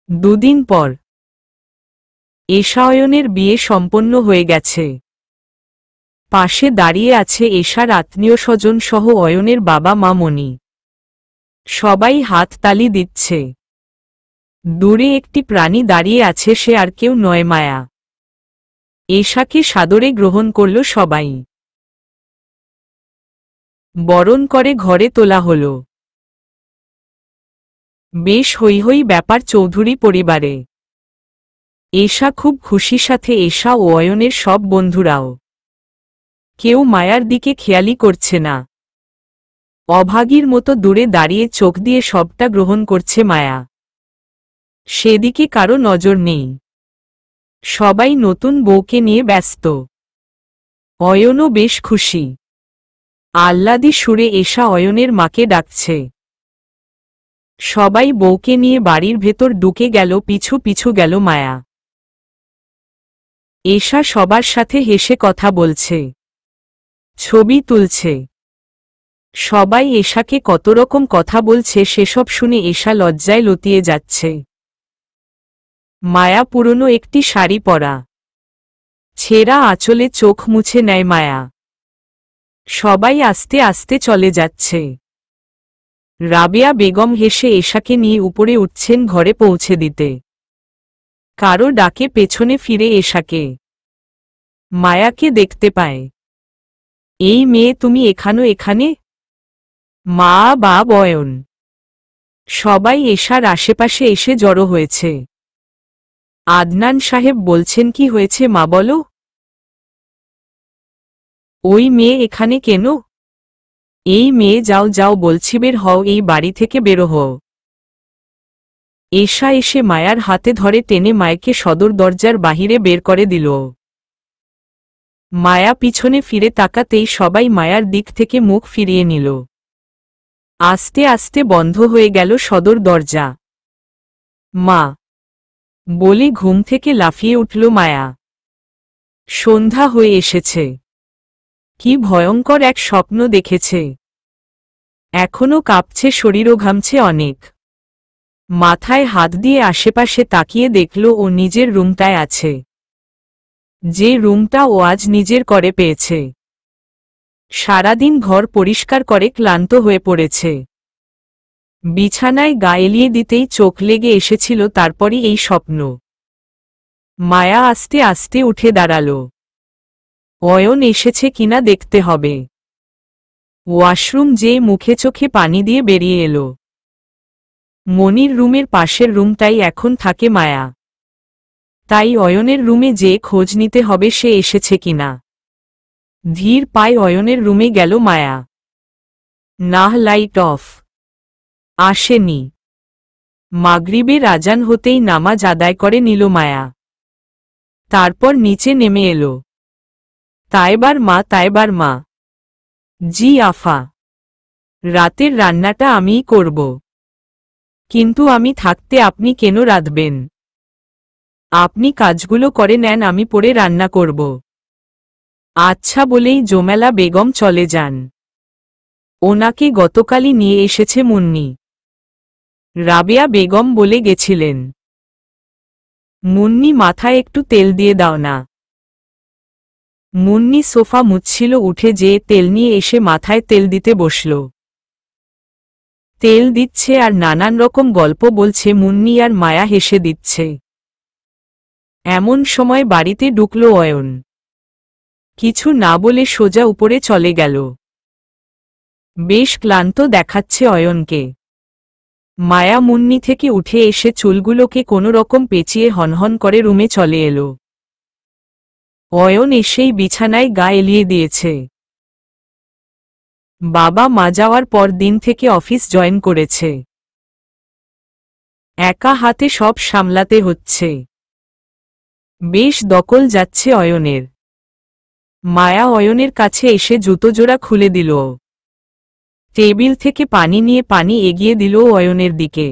দুদিন পর এশা অয়নের বিয়ে সম্পন্ন হয়ে গেছে। পাশে দাঁড়িয়ে আছে এশার আত্মীয় স্বজন সহ অয়নের বাবা মা মনি। সবাই হাততালি দিচ্ছে। দূরে একটি প্রাণী দাঁড়িয়ে আছে, সে আর কেউ নয়, মায়া। এশাকে সাদরে গ্রহণ করল সবাই। বরণ করে ঘরে তোলা হল। বেশ হৈ হৈ ব্যাপার চৌধুরী পরিবারে। এশা খুব খুশি, সাথে এশা ও অয়নের সব বন্ধুরাও। কেউ মায়ার দিকে খেয়ালই করছে না। অভাগীর মতো দূরে দাঁড়িয়ে চোখ দিয়ে সবটা গ্রহণ করছে মায়া। সেদিকে কারো নজর নেই। সবাই নতুন বউকে নিয়ে ব্যস্ত। অয়নও বেশ খুশি। আহ্লাদি সুরে এশা অয়নের মাকে ডাকছে। সবাই বউকে নিয়ে বাড়ির ভেতর ঢুকে গেল, পিছু পিছু গেল মায়া। এশা সবার সাথে হেসে কথা বলছে, ছবি তুলছে। সবাই এশাকে কত রকম কথা বলছে, সেসব শুনে এশা লজ্জায় লতিয়ে যাচ্ছে। মায়া পুরনো একটি শাড়ি পরা, ছেঁড়া আঁচলে চোখ মুছে নেয় মায়া। সবাই আস্তে আস্তে চলে যাচ্ছে। রাবেয়া বেগম হেসে এশাকে নিয়ে উপরে উঠছেন ঘরে পৌঁছে দিতে। কারো ডাকে পেছনে ফিরে এশাকে মায়াকে দেখতে পায়। এই মেয়ে, তুমি এখানে? মা, বাব, অয়ন সবাই এশার আশেপাশে এসে জড়ো হয়েছে। আদনান সাহেব বলছেন, কি হয়েছে মা, বলো। ওই মেয়ে এখানে কেন? এই মেয়ে, যাও যাও বলছি, বের হও, এই বাড়ি থেকে বেরো হও। এশা এসে মায়ার হাতে ধরে টেনে মায়াকে সদর দরজার বাহিরে বের করে দিল। মায়া পিছনে ফিরে তাকাতেই সবাই মায়ার দিক থেকে মুখ ফিরিয়ে নিল। আস্তে আস্তে বন্ধ হয়ে গেল সদর দরজা। মা বলে ঘুম থেকে লাফিয়ে উঠল মায়া। সন্ধ্যা হয়ে এসেছে। কি ভয়ঙ্কর এক স্বপ্ন দেখেছে। এখনো কাঁপছে শরীরও, ঘামছে অনেক। মাথায় হাত দিয়ে আশেপাশে তাকিয়ে দেখল ও নিজের রুমটায় আছে, যে রুমটা ও আজ নিজের করে পেয়েছে। সারাদিন ঘর পরিষ্কার করে ক্লান্ত হয়ে পড়েছে। বিছানায় গা এলিয়ে দিতেই চোখ লেগে এসেছিল, তারপরই এই স্বপ্ন। মায়া আস্তে আস্তে উঠে দাঁড়াল। অয়ন এসেছে কিনা দেখতে হবে। ওয়াশরুম যেয়ে মুখে চোখে পানি দিয়ে বেরিয়ে এলো। মনির রুমের পাশের রুমটাই এখন থাকে মায়া। তাই অয়নের রুমে যেয়ে খোঁজ নিতে হবে সে এসেছে কিনা। ধীর পায়ে অয়নের রুমে গেল মায়া। না, লাইট অফ। আসেনি। মাগরিবের আজান হতেই নামাজ আদায় করে নিল মায়া। তারপর নিচে নেমে এলো। তাইবার মা। জি আফা। রাতের রান্নাটা আমিই করব। কিন্তু আমি থাকতে আপনি কেন রাঁধবেন? আপনি কাজগুলো করে নেন, আমি পরে রান্না করব। আচ্ছা বলেই জোমেলা বেগম চলে যান। ওনাকে গতকালই নিয়ে এসেছে মুন্নি। রাবেয়া বেগম বলে গেছিলেন। মুন্নি, মাথায় একটু তেল দিয়ে দাও না। মুন্নি সোফা মুছছিল, উঠে যেয়ে তেল নিয়ে এসে মাথায় তেল দিতে বসল। তেল দিচ্ছে আর নানান রকম গল্প বলছে। মুন্নি আর মায়া হেসে দিচ্ছে। এমন সময় বাড়িতে ঢুকল অয়ন। কিছু না বলে সোজা উপরে চলে গেল। বেশ ক্লান্ত দেখাচ্ছে অয়নকে। মায়া মুন্নি থেকে উঠে এসে চুলগুলোকে কোনো রকম পেঁচিয়ে হনহন করে রুমে চলে এলো। অয়ন এসেই বিছানায় গা এলিয়ে দিয়েছে। বাবা মা যাওয়ার পর দিন থেকে অফিস জয়েন করেছে। একা হাতে সব সামলাতে হচ্ছে। বেশ দকল যাচ্ছে অয়নের। মায়া অয়নের কাছে এসে জুতো জোড়া খুলে দিল। টেবিল থেকে পানি নিয়ে পানি এগিয়ে দিল অয়নের দিকে।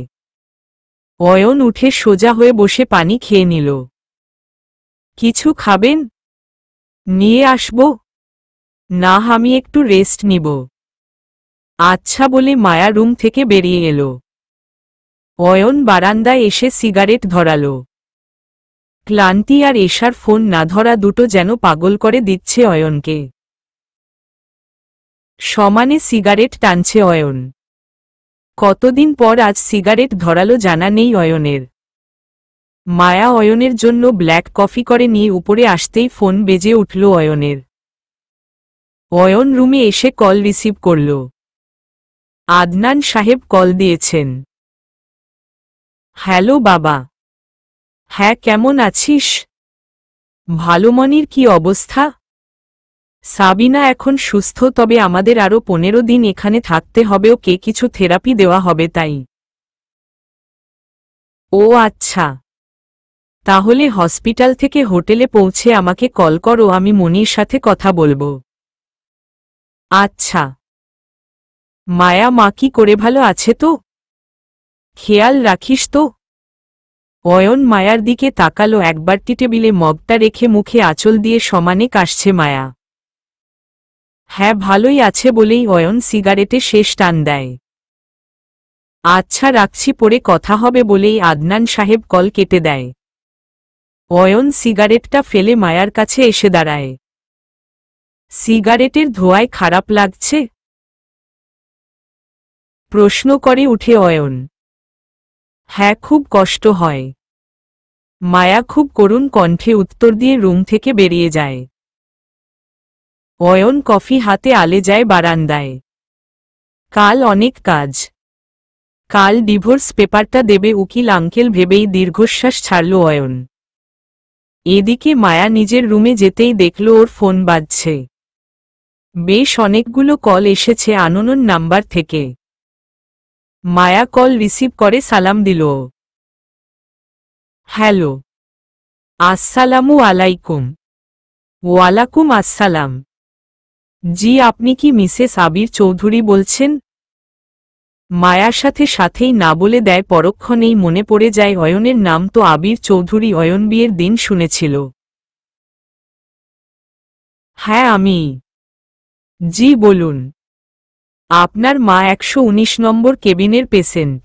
অয়ন উঠে সোজা হয়ে বসে পানি খেয়ে নিল। কিছু খাবেন? নিয়ে আসব? না, আমি একটু রেস্ট নিব। আচ্ছা বলে মায়া রুম থেকে বেরিয়ে এলো। অয়ন বারান্দায় এসে সিগারেট ধরালো। ক্লান্তি আর এশার ফোন না ধরা দুটো যেন পাগল করে দিচ্ছে অয়নকে। সমানে সিগারেট টানছে অয়ন। কতদিন পর আজ সিগারেট ধরালো জানা নেই অয়নের। মায়া অয়নের জন্য ব্ল্যাক কফি করে নিয়ে উপরে আসতেই ফোন বেজে উঠল অয়নের। অয়ন রুমে এসে কল রিসিভ করল। আদনান সাহেব কল দিয়েছেন। হ্যালো বাবা। হ্যাঁ, কেমন আছিস? ভালো। মনির কি অবস্থা? সাবিনা এখন সুস্থ, তবে আমাদের আরও 15 দিন এখানে থাকতে হবে, ওকে কিছু থেরাপি দেওয়া হবে তাই। ও আচ্ছা, তাহলে হসপিটাল থেকে হোটেলে পৌঁছে আমাকে কল করো, আমি মনির সাথে কথা বলবো। আচ্ছা। মায়া মা কি করে, ভালো আছে তো? খেয়াল রাখিস তো? অয়ন মায়ার দিকে তাকালো একবার। টেবিলে মগটা রেখে মুখে আঁচল দিয়ে সমানে কাশছে মায়া। হ্যাঁ, ভালোই আছে বলেই অয়ন সিগারেটে শেষ টান দেয়। আচ্ছা রাখছি, পরে কথা হবে বলেই আদনান সাহেব কল কেটে দেয়। অয়ন সিগারেটটা ফেলে মায়ার কাছে এসে দাঁড়ায়। সিগারেটের ধোঁয়ায় খারাপ লাগছে? প্রশ্ন করে উঠে অয়ন। হ্যাঁ, খুব কষ্ট হয়। মায়া খুব করুণ কণ্ঠে উত্তর দিয়ে রুম থেকে বেরিয়ে যায়। অয়ন কফি হাতে আলে যায় বারান্দায়। কাল অনেক কাজ। কাল ডিভোর্স পেপারটা দেবে উকিল আঙ্কেল ভেবেই দীর্ঘশ্বাস ছাড়ল অয়ন। এদিকে মায়া নিজের রুমে যেতেই দেখল ওর ফোন বাজছে। বেশ অনেকগুলো কল এসেছে আননোন নাম্বার থেকে। মায়া কল রিসিভ করে সালাম দিল। হ্যালো। আসসালামু আলাইকুম। ওয়ালাকুম আসসালাম। জি, আপনি কি মিসেস আবির চৌধুরী বলছেন? মায়ার সাথে সাথেই না বলে দেয়, পরক্ষণেই মনে পড়ে যায় অয়নের নাম তো আবির চৌধুরী, অয়ন বিয়ের দিন শুনেছিল। হ্যাঁ আমি। জি বলুন। আপনার মা 119 নম্বর কেবিনের পেশেন্ট।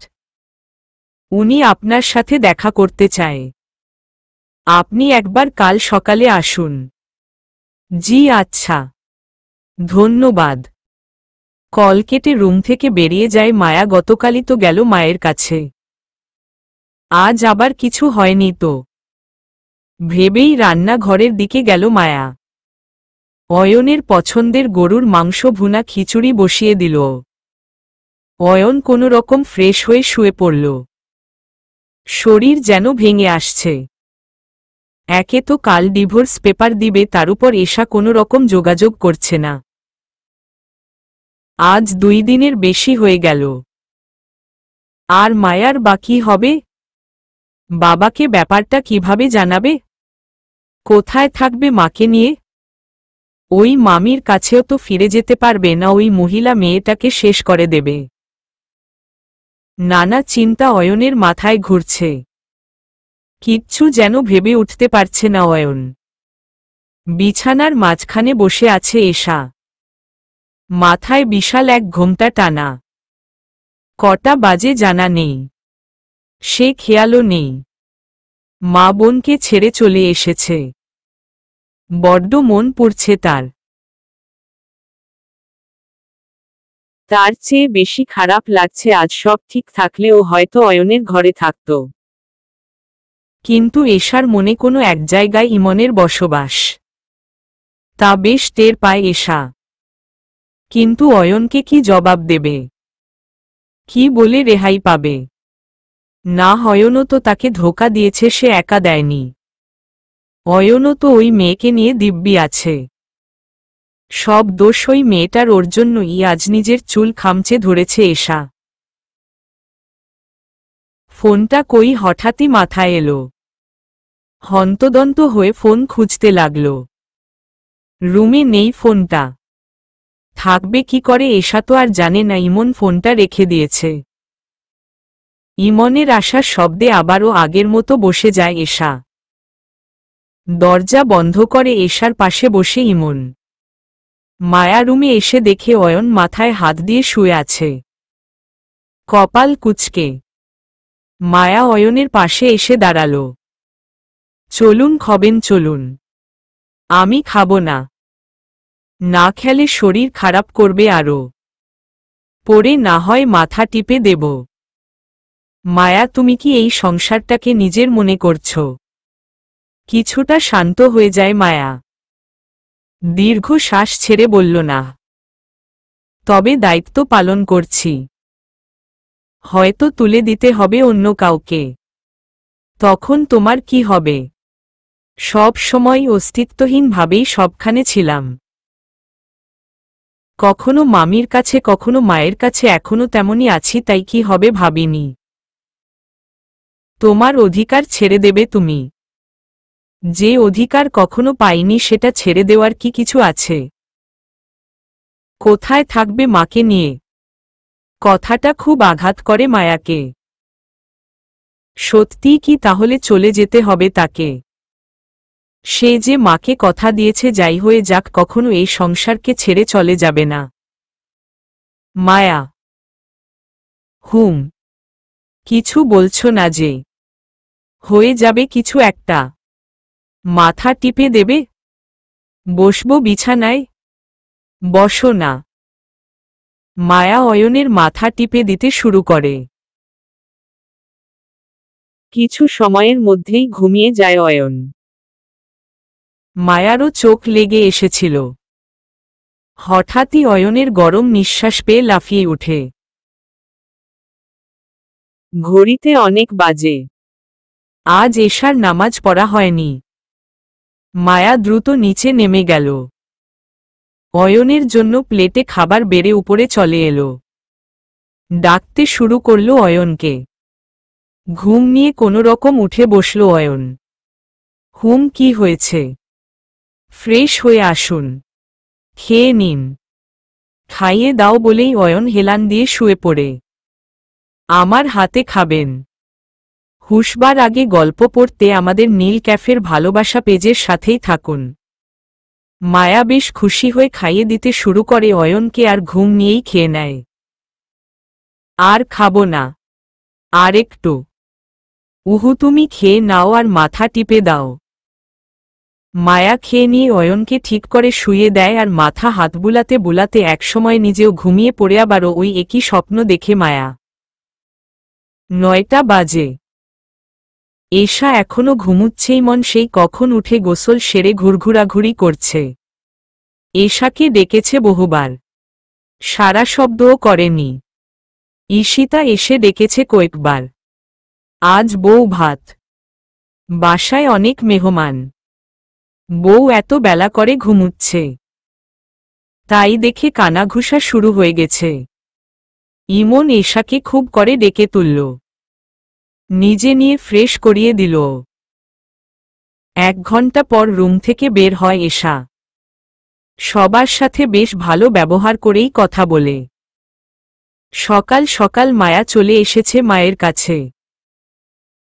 উনি আপনার সাথে দেখা করতে চায়। আপনি একবার কাল সকালে আসুন। জি আচ্ছা, ধন্যবাদ। কল কেটে রুম থেকে বেরিয়ে যায় মায়া। গতকালই তো গেল মায়ের কাছে, আজ আবার কিছু হয়নি তো ভেবেই রান্নাঘরের দিকে গেল মায়া। অয়নের পছন্দের গরুর মাংস ভুনা খিচুড়ি বসিয়ে দিল। অয়ন কোনো রকম ফ্রেশ হয়ে শুয়ে পড়ল। শরীর যেন ভেঙে আসছে। একে তো কাল ডিভোর্স পেপার দিবে, তার উপর এশা কোনো রকম যোগাযোগ করছে না। আজ 2 দিনের বেশি হয়ে গেল। আর মায়ার বাকি হবে? বাবাকে ব্যাপারটা কিভাবে জানাবে? কোথায় থাকবে মাকে নিয়ে? ওই মামির কাছেও তো ফিরে যেতে পারবে না, ওই মহিলা মেয়েটাকে শেষ করে দেবে। নানা চিন্তা অয়নের মাথায় ঘুরছে। কিচ্ছু যেন ভেবে উঠতে পারছে না অয়ন। বিছানার মাঝখানে বসে আছে এশা। মাথায় বিশাল এক ঘোমটা টানা। কটা বাজে জানা নেই, সে খেয়ালও নেই। মা বোনকে ছেড়ে চলে এসেছে। বড্ড মন পড়ছে তার। তার চেয়ে বেশি খারাপ লাগছে আজ সব ঠিক থাকলেও হয়তো অয়নের ঘরে থাকত। কিন্তু এশার মনে কোনো এক জায়গায় ইমনের বসবাস, তা বেশ টের পায় এশা। কিন্তু অয়নকে কি জবাব দেবে? কি বলে রেহাই পাবে? না, অয়নও তো তাকে ধোঁকা দিয়েছে, সে একা দেয়নি। অয়নও তো ওই মেয়েকে নিয়ে দিব্যি আছে। সব দোষ ওই মেয়েটার, ওর জন্যই আজ নিজের চুল খামচে ধরেছে এশা। ফোনটা কই হঠাৎই মাথায় এলো। হন্তদন্ত হয়ে ফোন খুঁজতে লাগল। রুমে নেই ফোনটা। থাকবে কি করে এশা তো আর জানে না ইমন ফোনটা রেখে দিয়েছে। ইমনের আসার শব্দে আবারও আগের মতো বসে যায় এশা। দরজা বন্ধ করে এশার পাশে বসে ইমন। মায়া রুমে এসে দেখে অয়ন মাথায় হাত দিয়ে শুয়ে আছে, কপাল কুঁচকে। মায়া অয়নের পাশে এসে দাঁড়াল। চলুন খাবেন চলুন। আমি খাবো না। না খেলে শরীর খারাপ করবে আরো। পরে না হয় মাথা টিপে দেব। মায়া তুমি কি এই সংসারটাকে নিজের মনে করছো? কিছুটা শান্ত হয়ে যায় মায়া। দীর্ঘ শ্বাস ছেড়ে বলল না। তবে দায়িত্ব পালন করছি। হয়তো তুলে দিতে হবে অন্য কাউকে। তখন তোমার কি হবে? সব সময় অস্তিত্বহীনভাবেই সবখানে ছিলাম। কখনো মামির কাছে কখনো মায়ের কাছে, এখনো তেমনই আছি, তাই কি হবে ভাবিনি। তোমার অধিকার ছেড়ে দেবে তুমি? যে অধিকার কখনো পাইনি সেটা ছেড়ে দেওয়ার কি কিছু আছে? কোথায় থাকবে মাকে নিয়ে? কথাটা খুব আঘাত করে মায়াকে। সত্যিই কি তাহলে চলে যেতে হবে তাকে? সে যে মাকে কথা দিয়েছে যাই হয়ে যাক কখনো এই সংসারকে ছেড়ে চলে যাবে না। মায়া। হুম। কিছু বলছো না যে? হয়ে যাবে কিছু একটা। মাথা টিপে দেবে? বসবো বিছানায়? বসো না। মায়া অয়নের মাথা টিপে দিতে শুরু করে। কিছু সময়ের মধ্যেই ঘুমিয়ে যায় অয়ন। মায়ারও চোখ লেগে এসেছিল। হঠাৎই অয়নের গরম নিঃশ্বাস পেয়ে লাফিয়ে ওঠে। ঘড়িতে অনেক বাজে। আজ এশার নামাজ পড়া হয়নি। মায়া দ্রুত নিচে নেমে গেল। অয়নের জন্য প্লেটে খাবার বেড়ে উপরে চলে এলো। ডাকতে শুরু করল অয়নকে। ঘুম নিয়ে কোনো রকম উঠে বসল অয়ন। হুম, কি হয়েছে? ফ্রেশ হয়ে আসুন। খেয়ে নিন। খাইয়ে দাও বলেই অয়ন হেলান দিয়ে শুয়ে পড়ে। আমার হাতে খাবেন। হুশবার আগে গল্প পড়তে আমাদের নীল ক্যাফের ভালোবাসা পেজের সাথেই থাকুন। মায়া বেশ খুশি হয়ে খাইয়ে দিতে শুরু করে অয়নকে, আর ঘুম নিয়েই খেয়ে নেয়। আর খাবো না। আর একটু। উহু, তুমি খেয়ে নাও আর মাথা টিপে দাও। মায়া খেয়ে নিয়ে অয়নকে ঠিক করে শুইয়ে দেয় আর মাথা হাত বুলাতে বুলাতে একসময় নিজেও ঘুমিয়ে পড়ে। আবারও ওই একই স্বপ্ন দেখে মায়া। 9টা বাজে। এশা এখনো ঘুমুচ্ছেই, মন সেই কখন উঠে গোসল সেরে ঘুরঘুরাঘুরি করছে। এশাকে ডেকেছে বহুবার। সারা শব্দও করেনি। ঈশিতা এসে ডেকেছে কয়েকবার। আজ বউ ভাত। বাসায় অনেক মেহমান। বউ এত বেলা করে ঘুমুচ্ছে। তাই দেখে কানাঘুষা শুরু হয়ে গেছে। ইমন এশাকে খুব করে ডেকে তুলল। নিজে নিয়ে ফ্রেশ করিয়ে দিল। 1 ঘন্টা পর রুম থেকে বের হয় এশা। সবার সাথে বেশ ভালো ব্যবহার করেই কথা বলে। সকাল সকাল মায়া চলে এসেছে মায়ের কাছে।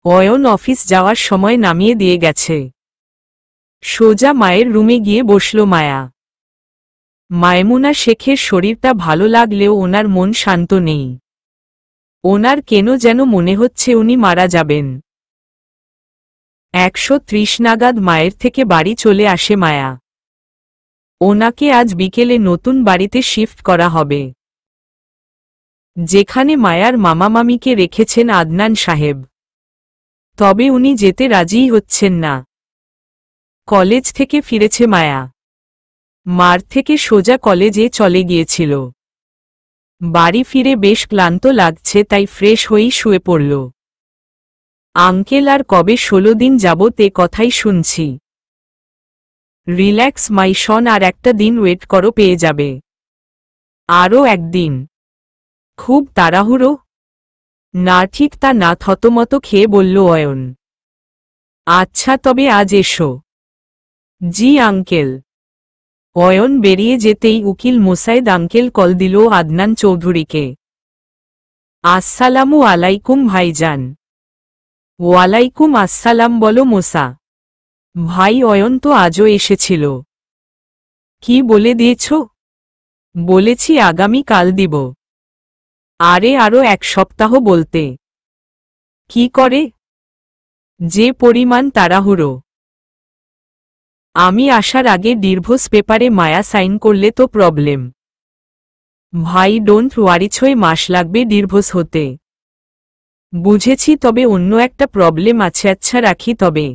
অয়ন অফিস যাওয়ার সময় নামিয়ে দিয়ে গেছে। সোজা মায়ের রুমে গিয়ে বসল মায়া। মায়মুনা শেখের শরীরটা ভালো লাগলেও ওনার মন শান্ত নেই। ওনার কেন যেন মনে হচ্ছে উনি মারা যাবেন। 130 নাগাদ মায়ের থেকে বাড়ি চলে আসে মায়া। ওনাকে আজ বিকেলে নতুন বাড়িতে শিফট করা হবে, যেখানে মায়ার মামা মামিকে রেখেছেন আদনান সাহেব। তবে উনি যেতে রাজিই হচ্ছেন না। কলেজ থেকে ফিরেছে মায়া। মার থেকে সোজা কলেজে চলে গিয়েছিল। বাড়ি ফিরে বেশ ক্লান্ত লাগছে, তাই ফ্রেশ হয়েই শুয়ে পড়ল। আঙ্কেল আর কবে 16 দিন যাবত এ কথাই শুনছি। রিল্যাক্স মাই শন, আর একটা দিন ওয়েট করো, পেয়ে যাবে। আরও একদিন? খুব তাড়াহুড়ো? না, ঠিক তা না, থতমত খেয়ে বলল অয়ন। আচ্ছা, তবে আজ এসো। জি আঙ্কেল। অয়ন বেরিয়ে যেতেই উকিল মোসায়েদ আঙ্কেল কল দিল আদনান চৌধুরীকে। আসসালামু আলাইকুম ভাইজান। ওয়ালাইকুম আসসালাম, বলো মোসা। ভাই, অয়ন তো আজও এসেছিল। কি বলে দিয়েছ? বলেছি আগামী কাল দিব। আরে আরও 1 সপ্তাহ বলতে। কি করে? যে পরিমাণ তাড়াহুড়ো। আমি আসার আগে ডিভোর্স পেপারে মায়া সাইন করলে তো প্রবলেম। ভাই ডোন্ট ওয়ারি, 6 মাস লাগবে ডিভোর্স হতে। বুঝেছি, তবে অন্য একটা প্রবলেম আছে। আচ্ছা রাখি তবে।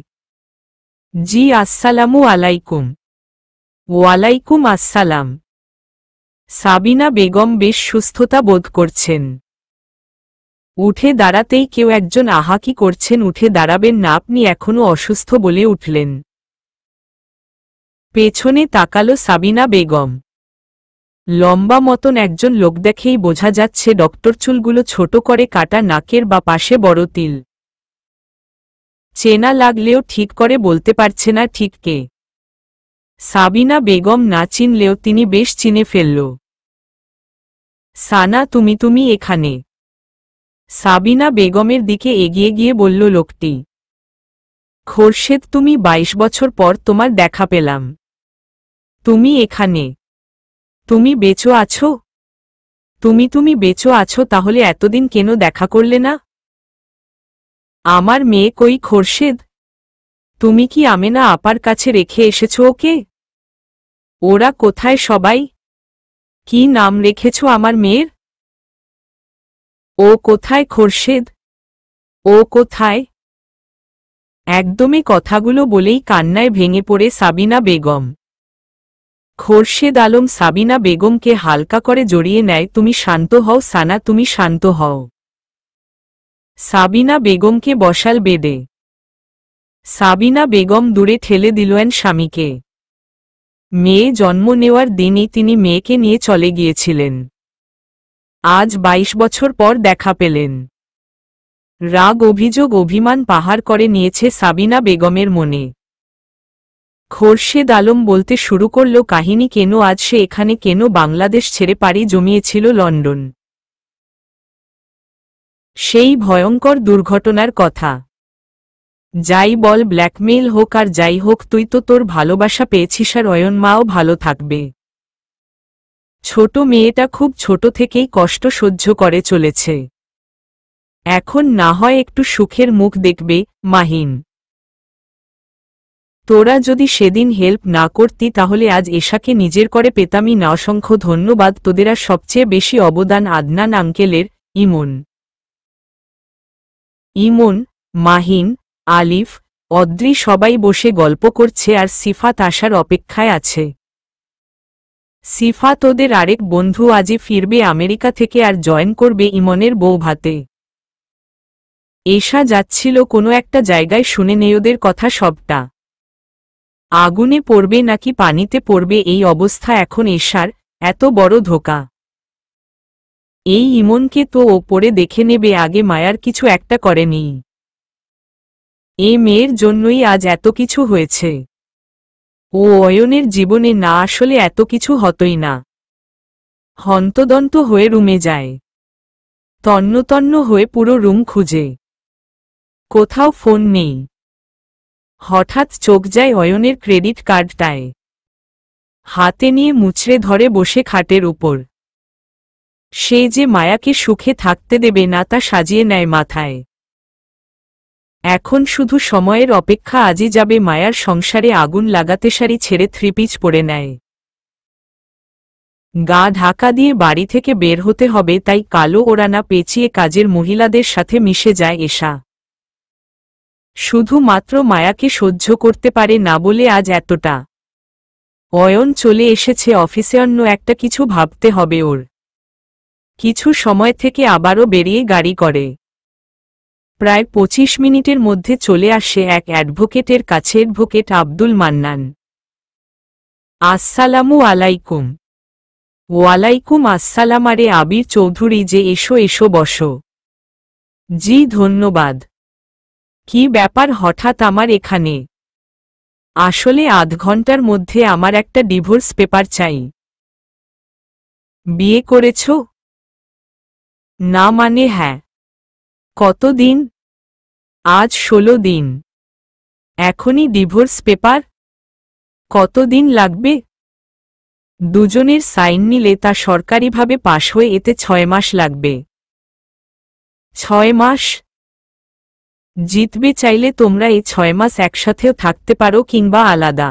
জি আসসালামু আলাইকুম। ওয়ালাইকুম আসসালাম। সাবিনা বেগম বেশ সুস্থতা বোধ করছেন। উঠে দাঁড়াতেই কেউ একজন আহাকি করছেন, উঠে দাঁড়াবেন না, আপনি এখনো অসুস্থ বলে উঠলেন। পেছনে তাকালো সাবিনা বেগম। লম্বা মতন একজন লোক, দেখেই বোঝা যাচ্ছে ডক্টর, চুলগুলো ছোট করে কাটা, নাকের বা পাশে বড় তিল। চেনা লাগলেও ঠিক করে বলতে পারছে না ঠিক কে। সাবিনা বেগম না চিনলেও তিনি বেশ চিনে ফেলল। সানা, তুমি এখানে? সাবিনা বেগমের দিকে এগিয়ে গিয়ে বলল লোকটি। খোরশেদ, তুমি 22 বছর পর তোমার দেখা পেলাম। তুমি এখানে? তুমি বেঁচে আছো? তুমি বেঁচে আছো? তাহলে এতদিন কেন দেখা করলে না? আমার মেয়ে কই খোরশেদ? তুমি কি আমেনা আপার কাছে রেখে এসেছো ওকে? ওরা কোথায় সবাই? কি নাম রেখেছ আমার মেয়ের? ও কোথায় খোরশেদ? ও কোথায়? একদমই কথাগুলো বলেই কান্নায় ভেঙে পড়ে সাবিনা বেগম। খোরশেদ আলম সাবিনা বেগমকে হালকা করে জড়িয়ে নেয়। তুমি শান্ত হও সানা, তুমি শান্ত হও। সাবিনা বেগমকে বসাল বেদে। সাবিনা বেগম দূরে ঠেলে দিলেন স্বামীকে। মেয়ে জন্ম নেওয়ার দিনই তিনি মেয়েকে নিয়ে চলে গিয়েছিলেন। আজ 22 বছর পর দেখা পেলেন। রাগ, অভিযোগ, অভিমান পাহাড় করে নিয়েছে সাবিনা বেগমের মনে। খোরশেদ আলম বলতে শুরু করল কাহিনী, কেন আজ সে এখানে, কেন বাংলাদেশ ছেড়ে পাড়ি জমিয়েছিল লন্ডন। সেই ভয়ঙ্কর দুর্ঘটনার কথা। যাই বল, ব্ল্যাকমেইল হোক আর যাই হোক, তুই তো তোর ভালোবাসা পেয়েছিস, আর অয়ন মাও ভালো থাকবে। ছোট মেয়েটা খুব ছোট থেকেই কষ্ট সহ্য করে চলেছে। এখন না হয় একটু সুখের মুখ দেখবে। মাহিন, তোরা যদি সেদিন হেল্প না করতি তাহলে আজ এশাকে নিজের করে পেতামই না। অসংখ্য ধন্যবাদ তোদের, আর সবচেয়ে বেশি অবদান আদনান আঙ্কেলের। ইমন, মাহিন, আলিফ, অদ্রি সবাই বসে গল্প করছে আর সিফাত আসার অপেক্ষায় আছে। সিফাত ওদের আরেক বন্ধু, আজই ফিরবে আমেরিকা থেকে আর জয়েন করবে ইমনের বউ ভাতে। এশা যাচ্ছিল কোনো একটা জায়গায়, শুনে নেই ওদের কথা সবটা। আগুনে পড়বে নাকি পানিতে পড়বে এই অবস্থা এখন এশার। এত বড় ধোঁকা। এই ইমনকে তো ও পড়ে দেখে নেবে আগে, মায়ার কিছু একটা করেনি। এ মেয়ের জন্যই আজ এত কিছু হয়েছে। ও অয়নের জীবনে না আসলে এত কিছু হতই না। হন্তদন্ত হয়ে রুমে যায়। তন্নতন্ন হয়ে পুরো রুম খুঁজে, কোথাও ফোন নেই। হঠাৎ চোখ যায় অয়নের ক্রেডিট কার্ডটায়। হাতে নিয়ে মুচড়ে ধরে বসে খাটের উপর। সে যে মায়াকে সুখে থাকতে দেবে না তা সাজিয়ে নেয় মাথায়। এখন শুধু সময়ের অপেক্ষা, আজই যাবে মায়ার সংসারে আগুন লাগাতে। শাড়ি ছেড়ে থ্রিপিচ পরে নেয়। গা ঢাকা দিয়ে বাড়ি থেকে বের হতে হবে, তাই কালো ওড়না পেঁচিয়ে কাজের মহিলাদের সাথে মিশে যায় এশা। শুধুমাত্র মায়াকে সহ্য করতে পারে না বলে আজ এতটা। অয়ন চলে এসেছে অফিসে, অন্য একটা কিছু ভাবতে হবে ওর। কিছু সময় থেকে আবারও বেরিয়ে গাড়ি করে। প্রায় 25 মিনিটের মধ্যে চলে আসে এক অ্যাডভোকেটের কাছে। অ্যাডভোকেট আব্দুল মান্নান। আসসালামু আলাইকুম। ওয়ালাইকুম আসসালাম। আরে আবির চৌধুরী যে, এসো এসো বসো। জি ধন্যবাদ। কি ব্যাপার হঠাৎ আমার এখানে? আসলে আধ ঘন্টার মধ্যে আমার একটা ডিভোর্স পেপার চাই। বিয়ে করেছ? না মানে হ্যাঁ। কতদিন? আজ 16 দিন। এখনই ডিভোর্স পেপার? কতদিন লাগবে? দুজনের সাইন নিলে তা সরকারিভাবে পাশ হয়ে এতে 6 মাস লাগবে। 6 মাস? জিতবে চাইলে তোমরা এই 6 মাস একসাথেও থাকতে পারো কিংবা আলাদা।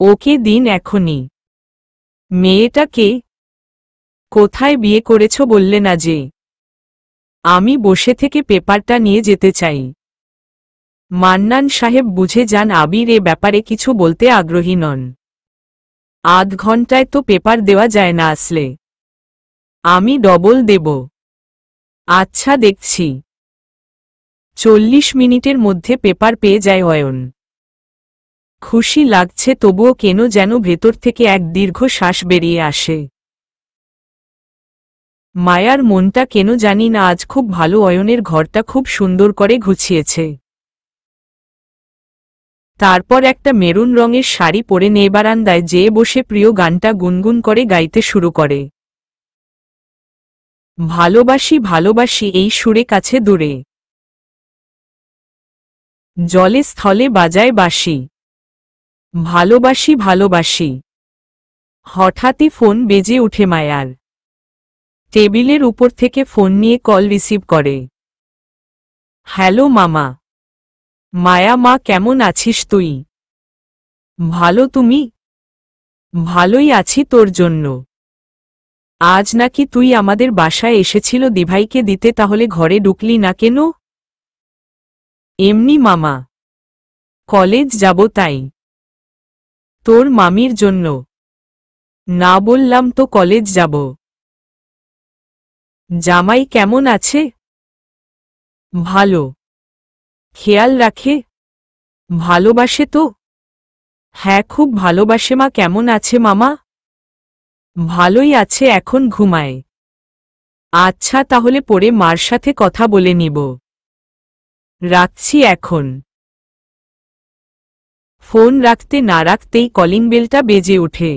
ওকে দিন এখনই। মেয়েটা কে? কোথায় বিয়ে করেছ বললে না যে? আমি বসে থেকে পেপারটা নিয়ে যেতে চাই। মান্নান সাহেব বুঝে যান আবির এ ব্যাপারে কিছু বলতে আগ্রহী নন। আধ ঘন্টায় তো পেপার দেওয়া যায় না আসলে। আমি ডবল দেব। আচ্ছা দেখছি। 40 মিনিটের মধ্যে পেপার পেয়ে যায় অয়ন। খুশি লাগছে তবুও কেন যেন ভেতর থেকে এক দীর্ঘ শ্বাস বেরিয়ে আসে। মায়ার মনটা কেন জানি না আজ খুব ভালো। অয়নের ঘরটা খুব সুন্দর করে গুছিয়েছে। তারপর একটা মেরুন রঙের শাড়ি পরে নিয়ে বারান্দায় যেয়ে বসে প্রিয় গানটা গুনগুন করে গাইতে শুরু করে। ভালোবাসি ভালোবাসি এই সুরে কাছে দূরে, জলে স্থলে বাজায় বাঁশি, ভালোবাসি ভালোবাসি। হঠাৎই ফোন বেজে উঠে মায়ার। টেবিলের উপর থেকে ফোন নিয়ে কল রিসিভ করে। হ্যালো মামা। মায়া মা কেমন আছিস তুই? ভালো, তুমি? ভালোই আছি তোর জন্য। আজ নাকি তুই আমাদের বাসায় এসেছিল দিভাইকে দিতে, তাহলে ঘরে ঢুকলি না কেন? এমনি মামা, কলেজ যাব তাই। তোর মামির জন্য? না বললাম তো কলেজ যাব। জামাই কেমন আছে? ভালো। খেয়াল রাখে? ভালোবাসে তো? হ্যাঁ খুব ভালোবাসে। মা কেমন আছে মামা? ভালোই আছে, এখন ঘুমায়। আচ্ছা তাহলে পরে মার সাথে কথা বলে নিব। রাখছি এখন। ফোন রাখতে না রাখতেই কলিং বেলটা বেজে ওঠে।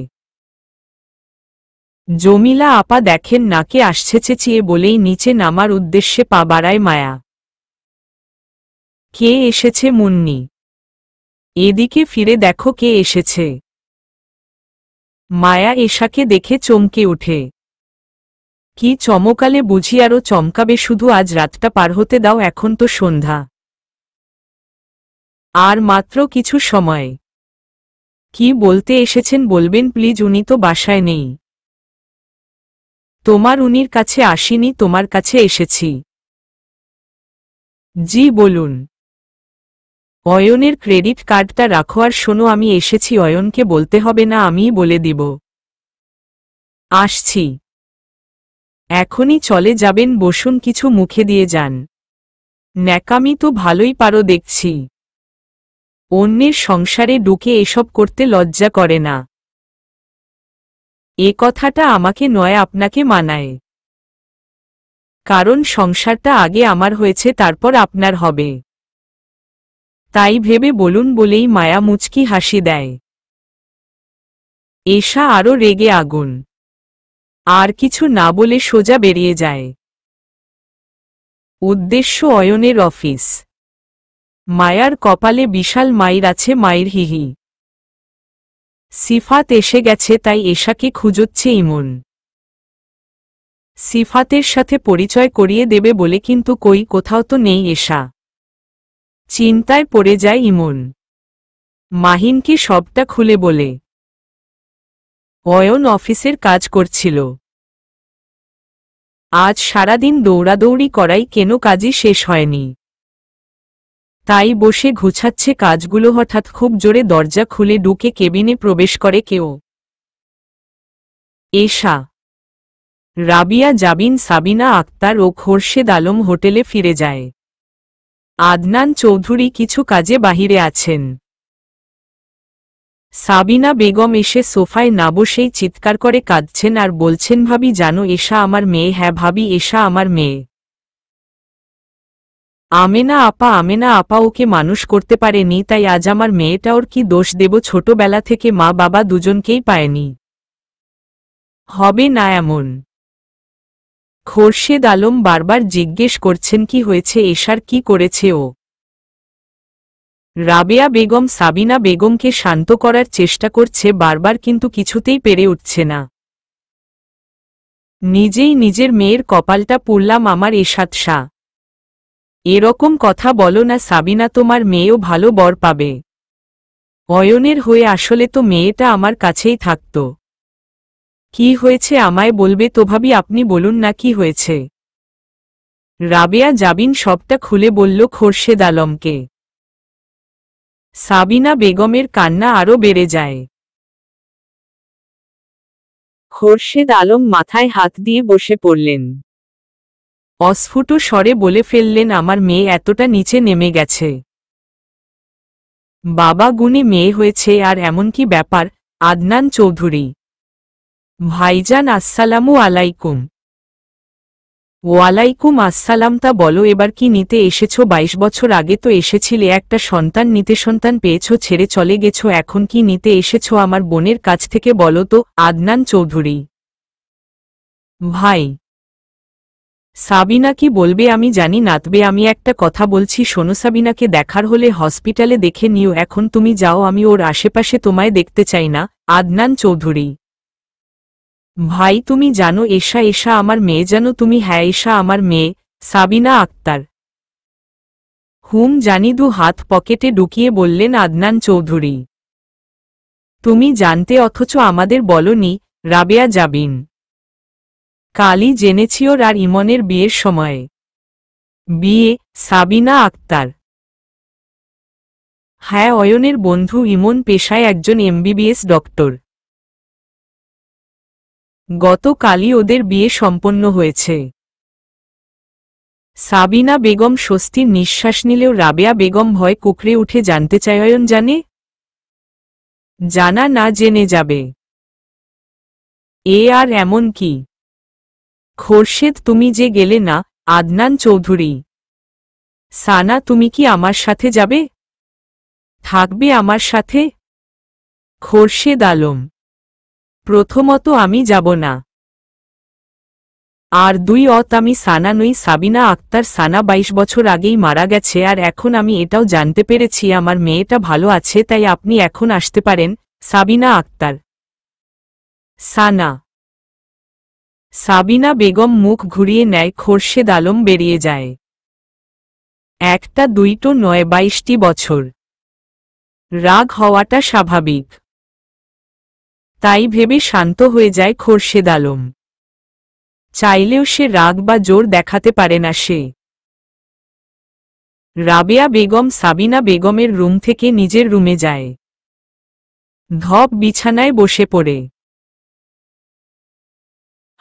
জমিলা আপা দেখেন না কে আসছে, চেঁচিয়ে বলেই নিচে নামার উদ্দেশ্যে পা বাড়ায় মায়া। কে এসেছে মুন্নি? এদিকে ফিরে দেখো কে এসেছে। মায়া এশাকে দেখে চমকে ওঠে। কি চমকালে বুঝি? আরও চমকাবে, শুধু আজ রাতটা পার হতে দাও, এখন তো সন্ধ্যা। আর মাত্র কিছু সময়। কি বলতে এসেছেন বলবেন প্লিজ, উনি তো বাসায় নেই। তোমার উনির কাছে আসিনি, তোমার কাছে এসেছি। জি বলুন। অয়নের ক্রেডিট কার্ডটা রাখো আর শোনো, আমি এসেছি। অয়নকে বলতে হবে না, আমিই বলে দিব। আসছি। এখনই চলে যাবেন? বসুন, কিছু মুখে দিয়ে যান। ন্যাকামি তো ভালোই পারো দেখছি। অন্যের সংসারে ঢুকে এসব করতে লজ্জা করে না? এ কথাটা আমাকে নয় আপনাকে মানায়। কারণ সংসারটা আগে আমার হয়েছে, তারপর আপনার হবে। তাই ভেবে বলুন বলেই মায়া মুচকি হাসি দেয়। এশা আরও রেগে আগুন। আর কিছু না বলে সোজা বেরিয়ে যায়। উদ্দেশ্য অয়নের অফিস। মায়ার কপালে বিশাল মাইর আছে, মাইর হিহি। সিফাত এসে গেছে, তাই এশাকে খুঁজোচ্ছে ইমন। সিফাতের সাথে পরিচয় করিয়ে দেবে বলে, কিন্তু কই, কোথাও তো নেই এশা। চিন্তায় পড়ে যায় ইমন। মাহিনকে সবটা খুলে বলে। অয়ন অফিসের কাজ করছিল। আজ সারাদিন দৌড়াদৌড়ি করাই কেন কাজই শেষ হয়নি। তাই বসে গুছাচ্ছে কাজগুলো। হঠাৎ খুব জোরে দরজা খুলে ঢুকে কেবিনে প্রবেশ করে কেউ। এশা। রাবিয়া জাবিন, সাবিনা আক্তার ও খোরশেদ আলম হোটেলে ফিরে যায়। আদনান চৌধুরী কিছু কাজে বাহিরে আছেন। সাবিনা বেগম এসে সোফায় না বসেই চিৎকার করে কাঁদছেন আর বলছেন, ভাবি জানো এশা আমার মেয়ে। হ্যাঁ ভাবি, এশা আমার মেয়ে। আমেনা আপা ওকে মানুষ করতে পারেনি, তাই আজ আমার মেয়েটা। ওর কি দোষ দেব? ছোটবেলা থেকে মা বাবা দুজনকেই পায়নি। হবে না এমন। খোরশেদ আলম বারবার জিজ্ঞেস করছেন কি হয়েছে এশার, কি করেছে ও। রাবেয়া বেগম সাবিনা বেগমকে শান্ত করার চেষ্টা করছে বারবার, কিন্তু কিছুতেই পেরে উঠছে না। নিজেই নিজের মেয়ের কপালটা পুড়লাম আমার এশাত শাহ। এরকম কথা বলো না সাবিনা, তোমার মেয়েও ভালো বর পাবে। অয়নের হয়ে আসলে তো মেয়েটা আমার কাছেই থাকত। কি হয়েছে আমায় বলবে তো ভাবি, আপনি বলুন না কি হয়েছে। রাবেয়া জাবিন সবটা খুলে বলল খোরশেদ আলমকে। সাবিনা বেগমের কান্না আরো বেড়ে যায়। খোরশেদ আলম মাথায় হাত দিয়ে বসে পড়লেন। অস্ফুট স্বরে বলে ফেললেন, আমার মেয়ে এতটা নিচে নেমে গেছে। বাবা গুণে মেয়ে হয়েছে, আর এমন কি ব্যাপার? আদনান চৌধুরী ভাইজান, আসসালামু আলাইকুম। ওয়ালাইকুম আসসালাম। তা বলো, এবার কি নিতে এসেছো? 22 বছর আগে তো এসেছিলে, একটা সন্তান নিতে, সন্তান পেয়েছো, ছেড়ে চলে গেছো, এখন কি নিতে এসেছো আমার বোনের কাছ থেকে বলো তো? আদনান চৌধুরী ভাই, সাবিনা কি বলবে আমি জানি না, তবে আমি একটা কথা বলছি শোনো, সাবিনাকে দেখার হলে হসপিটালে দেখে নিও, এখন তুমি যাও, আমি ওর আশেপাশে তোমায় দেখতে চাই না। আদনান চৌধুরী ভাই, তুমি জানো এশা, এশা আমার মেয়ে, জানো তুমি? হ্যাঁ, এশা আমার মেয়ে। সাবিনা আক্তার জানি, দু হাত পকেটে ঢুকিয়ে বললেন আদনান চৌধুরী। তুমি জানতে অথচ আমাদের বলনি? রাবেয়া জাবিন কালই জেনেছি ওর আর ইমনের বিয়ের সময়ে। বিয়ে? সাবিনা আক্তার হ্যাঁ, অয়নের বন্ধু ইমন পেশায় একজন এমবিবিএস ডক্টর। গতকালই ওদের বিয়ে সম্পন্ন হয়েছে। সাবিনা বেগম স্বস্তির নিঃশ্বাস নিলেও রাবেয়া বেগম ভয় কুকড়ে উঠে জানতে চায়, অয়ন জানে? জানা না জেনে যাবে এ আর এমন কি? খোরশেদ, তুমি যে গেলে না। আদনান চৌধুরী সানা, তুমি কি আমার সাথে যাবে? থাকবে আমার সাথে? খোরশেদ আলম প্রথমত আমি যাব না, আর দুই আমি সানা নই, সাবিনা আক্তার। সানা 22 বছর আগেই মারা গেছে, আর এখন আমি এটাও জানতে পেরেছি আমার মেয়েটা ভালো আছে, তাই আপনি এখন আসতে পারেন। সাবিনা আক্তার সানা সাবিনা বেগম মুখ ঘুরিয়ে নেয়, খোরশেদ আলম বেরিয়ে যায়। একটা দুইটো নয়, 22টি বছর। রাগ হওয়াটা স্বাভাবিক, তাই ভেবে শান্ত হয়ে যায় খোরশেদ আলম। চাইলেও সে রাগ বা জোর দেখাতে পারে না সে। রাবেয়া বেগম সাবিনা বেগমের রুম থেকে নিজের রুমে যায়। ধপ বিছানায় বসে পড়ে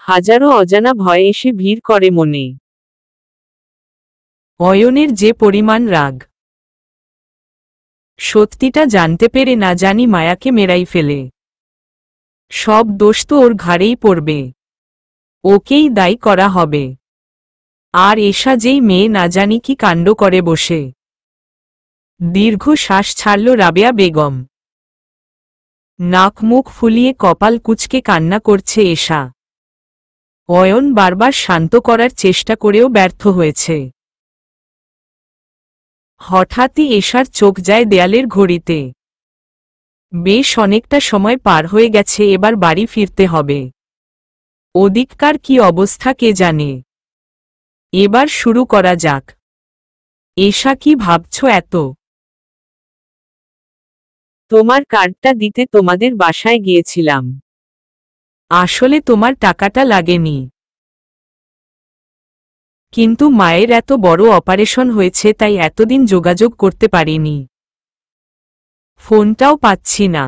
হাজারো অজানা ভয় এসে ভিড় করে মনে। অয়নের যে পরিমাণ রাগ, সত্যিটা জানতে পেরে না জানি মায়াকে মেরাই ফেলে। সব দোষ তো ওর ঘাড়েই পড়বে, ওকেই দায়ী করা হবে। আর এশা যেই মেয়ে, না জানি কি কাণ্ড করে বসে। দীর্ঘ শ্বাস ছাড়ল রাবেয়া বেগম। নাক মুখ ফুলিয়ে কপাল কুঁচকে কান্না করছে এশা। অয়ন বারবার শান্ত করার চেষ্টা করেও ব্যর্থ হয়েছে। হঠাৎই এশার চোখ যায় দেয়ালের ঘড়িতে। বেশ অনেকটা সময় পার হয়ে গেছে, এবার বাড়ি ফিরতে হবে। ওদিককার কি অবস্থা কে জানে। এবার শুরু করা যাক। এশা, কি ভাবছ এত? তোমার কার্ডটা দিতে তোমাদের বাসায় গিয়েছিলাম। আসলে তোমার টাকাটা লাগেনি, কিন্তু মায়ের এত বড় অপারেশন হয়েছে, তাই এতদিন যোগাযোগ করতে পারিনি। ফোনটাও পাচ্ছি না।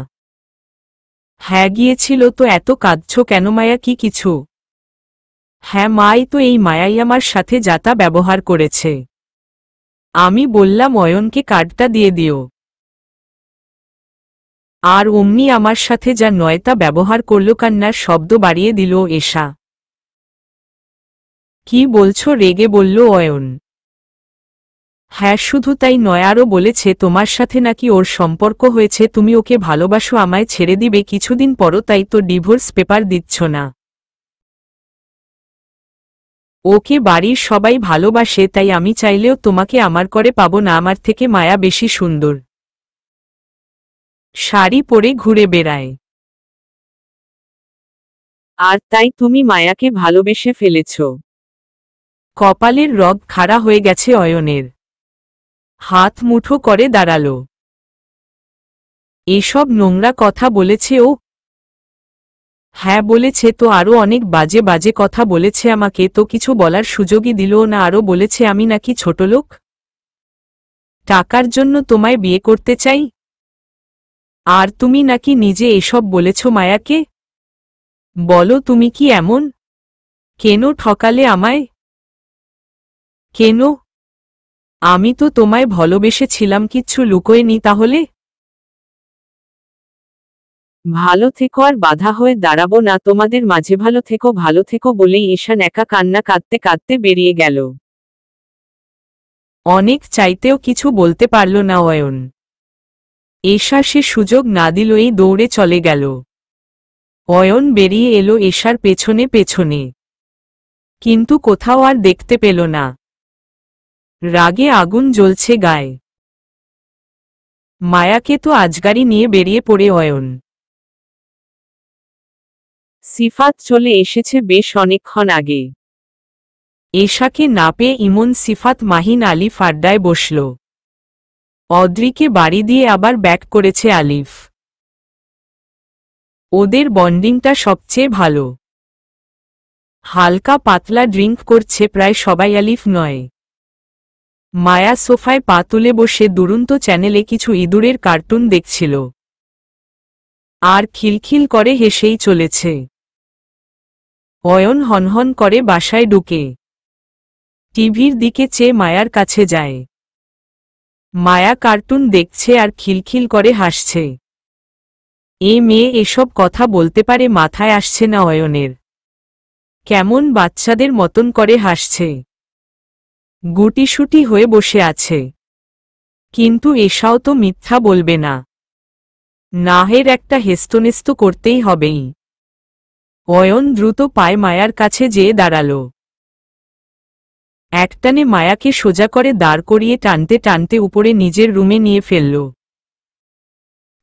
হ্যাঁ গিয়েছিল তো, এত কাঁদছ কেন? মায়া কি কিছু? হ্যাঁ মাই তো, এই মায়াই আমার সাথে যাতা ব্যবহার করেছে। আমি বললাম অয়নকে কার্ডটা দিয়ে দিও, আর অমনি আমার সাথে যা নয় তা ব্যবহার করল। কান্নার শব্দ বাড়িয়ে দিল এশা। কি বলছো? রেগে বলল অয়ন। হ্যাঁ, শুধু তাই নয়, আরও বলেছে তোমার সাথে নাকি ওর সম্পর্ক হয়েছে, তুমি ওকে ভালোবাসো, আমায় ছেড়ে দিবে কিছুদিন পরও, তাই তো ডিভোর্স পেপার দিচ্ছ না। ওকে বাড়ির সবাই ভালোবাসে, তাই আমি চাইলেও তোমাকে আমার করে পাবো না। আমার থেকে মায়া বেশি সুন্দর, শাড়ি পরে ঘুরে বেড়ায়, আর তাই তুমি মায়াকে ভালোবেসে ফেলেছ। কপালের রগ খাড়া হয়ে গেছে অয়নের। হাত মুঠো করে দাঁড়াল। এসব নোংরা কথা বলেছে ও? হ্যাঁ বলেছে তো, আরো অনেক বাজে বাজে কথা বলেছে আমাকে, তো কিছু বলার সুযোগই দিল না। আরো বলেছে আমি নাকি ছোটলোক, টাকার জন্য তোমায় বিয়ে করতে চাই। আর তুমি নাকি নিজে এসব বলেছ মায়াকে। বলো তুমি কি এমন? কেন ঠকালে আমায়? কেন? আমি তো তোমায় ভালোবেসেছিলাম, কিচ্ছু লুকোয়নি তাহলে। ভালো থেকো, আর বাধা হয়ে দাঁড়াবো না তোমাদের মাঝে। ভালো থেকো বলেই ঈশান একা কান্না কাঁদতে কাঁদতে বেরিয়ে গেল। অনেক চাইতেও কিছু বলতে পারল না অয়ন। এশা সে সুযোগ না দিলই দৌড়ে চলে গেল। অয়ন বেরিয়ে এলো এশার পেছনে পেছনে, কিন্তু কোথাও আর দেখতে পেল না। রাগে আগুন জ্বলছে গায়ে। মায়াকে তো আজগারি নিয়ে বেরিয়ে পড়ে অয়ন। সিফাত চলে এসেছে বেশ অনেকক্ষণ আগে। এশাকে না পেয়ে ইমন, সিফাত, মাহিন, আলিফ আড্ডায় বসল। অদ্রিকে বাড়ি দিয়ে আবার ব্যাক করেছে আলিফ। ওদের বন্ডিংটা সবচেয়ে ভালো। হালকা পাতলা ড্রিঙ্ক করছে প্রায় সবাই, আলিফ নয়। মায়া সোফায় পা তুলে বসে দুরন্ত চ্যানেলে কিছু ইঁদুরের কার্টুন দেখছিল, আর খিলখিল করে হেসেই চলেছে। অয়ন হনহন করে বাসায় ঢুকে টিভির দিকে চেয়ে মায়ার কাছে যায়। মায়া কার্টুন দেখছে আর খিলখিল করে হাসছে। এ মেয়ে এসব কথা বলতে পারে, মাথায় আসছে না অয়নের। কেমন বাচ্চাদের মতন করে হাসছে, গুটিসুটি হয়ে বসে আছে। কিন্তু এসাও তো মিথ্যা বলবে না, নাহের একটা হেস্তনেস্ত করতেই হবেই। অয়ন দ্রুত পায়ে মায়ার কাছে যেয়ে দাঁড়াল। একটানে মায়াকে সোজা করে দাঁড় করিয়ে টানতে টানতে উপরে নিজের রুমে নিয়ে ফেলল।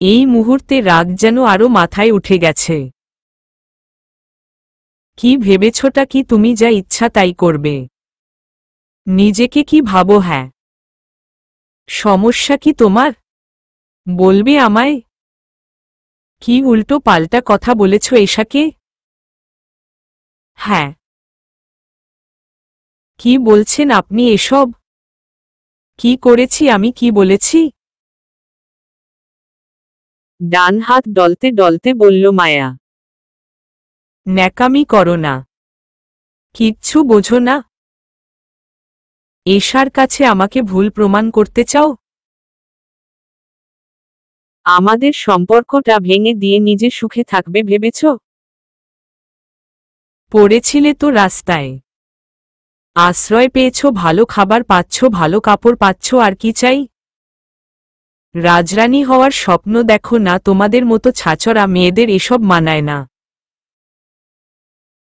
এই মুহূর্তে রাগ যেন আরো মাথায় উঠে গেছে। কি ভেবেছটা কি তুমি, যা ইচ্ছা তাই করবে? নিজেকে কি ভাবো? হ্যাঁ, সমস্যা কি তোমার? বলবে আমায়? কি উল্টো পাল্টা কথা বলেছ এশাকে? হ্যাঁ। কি বলছেন আপনি এসব? কি করেছি আমি, কি বলেছি? ডান হাত ডলতে ডলতে বলল মায়া। ন্যাকামি করো না, কিচ্ছু বোঝো না। এশার কাছে আমাকে ভুল প্রমাণ করতে চাও? আমাদের সম্পর্কটা ভেঙে দিয়ে নিজে সুখে থাকবে ভেবেছ? পড়েছিলে তো রাস্তায়, আশ্রয় পেয়েছ, ভালো খাবার পাচ্ছ, ভালো কাপড় পাচ্ছ, আর কি চাই? রাজরানী হওয়ার স্বপ্ন দেখো না? তোমাদের মতো ছাচরা মেয়েদের এসব মানায় না।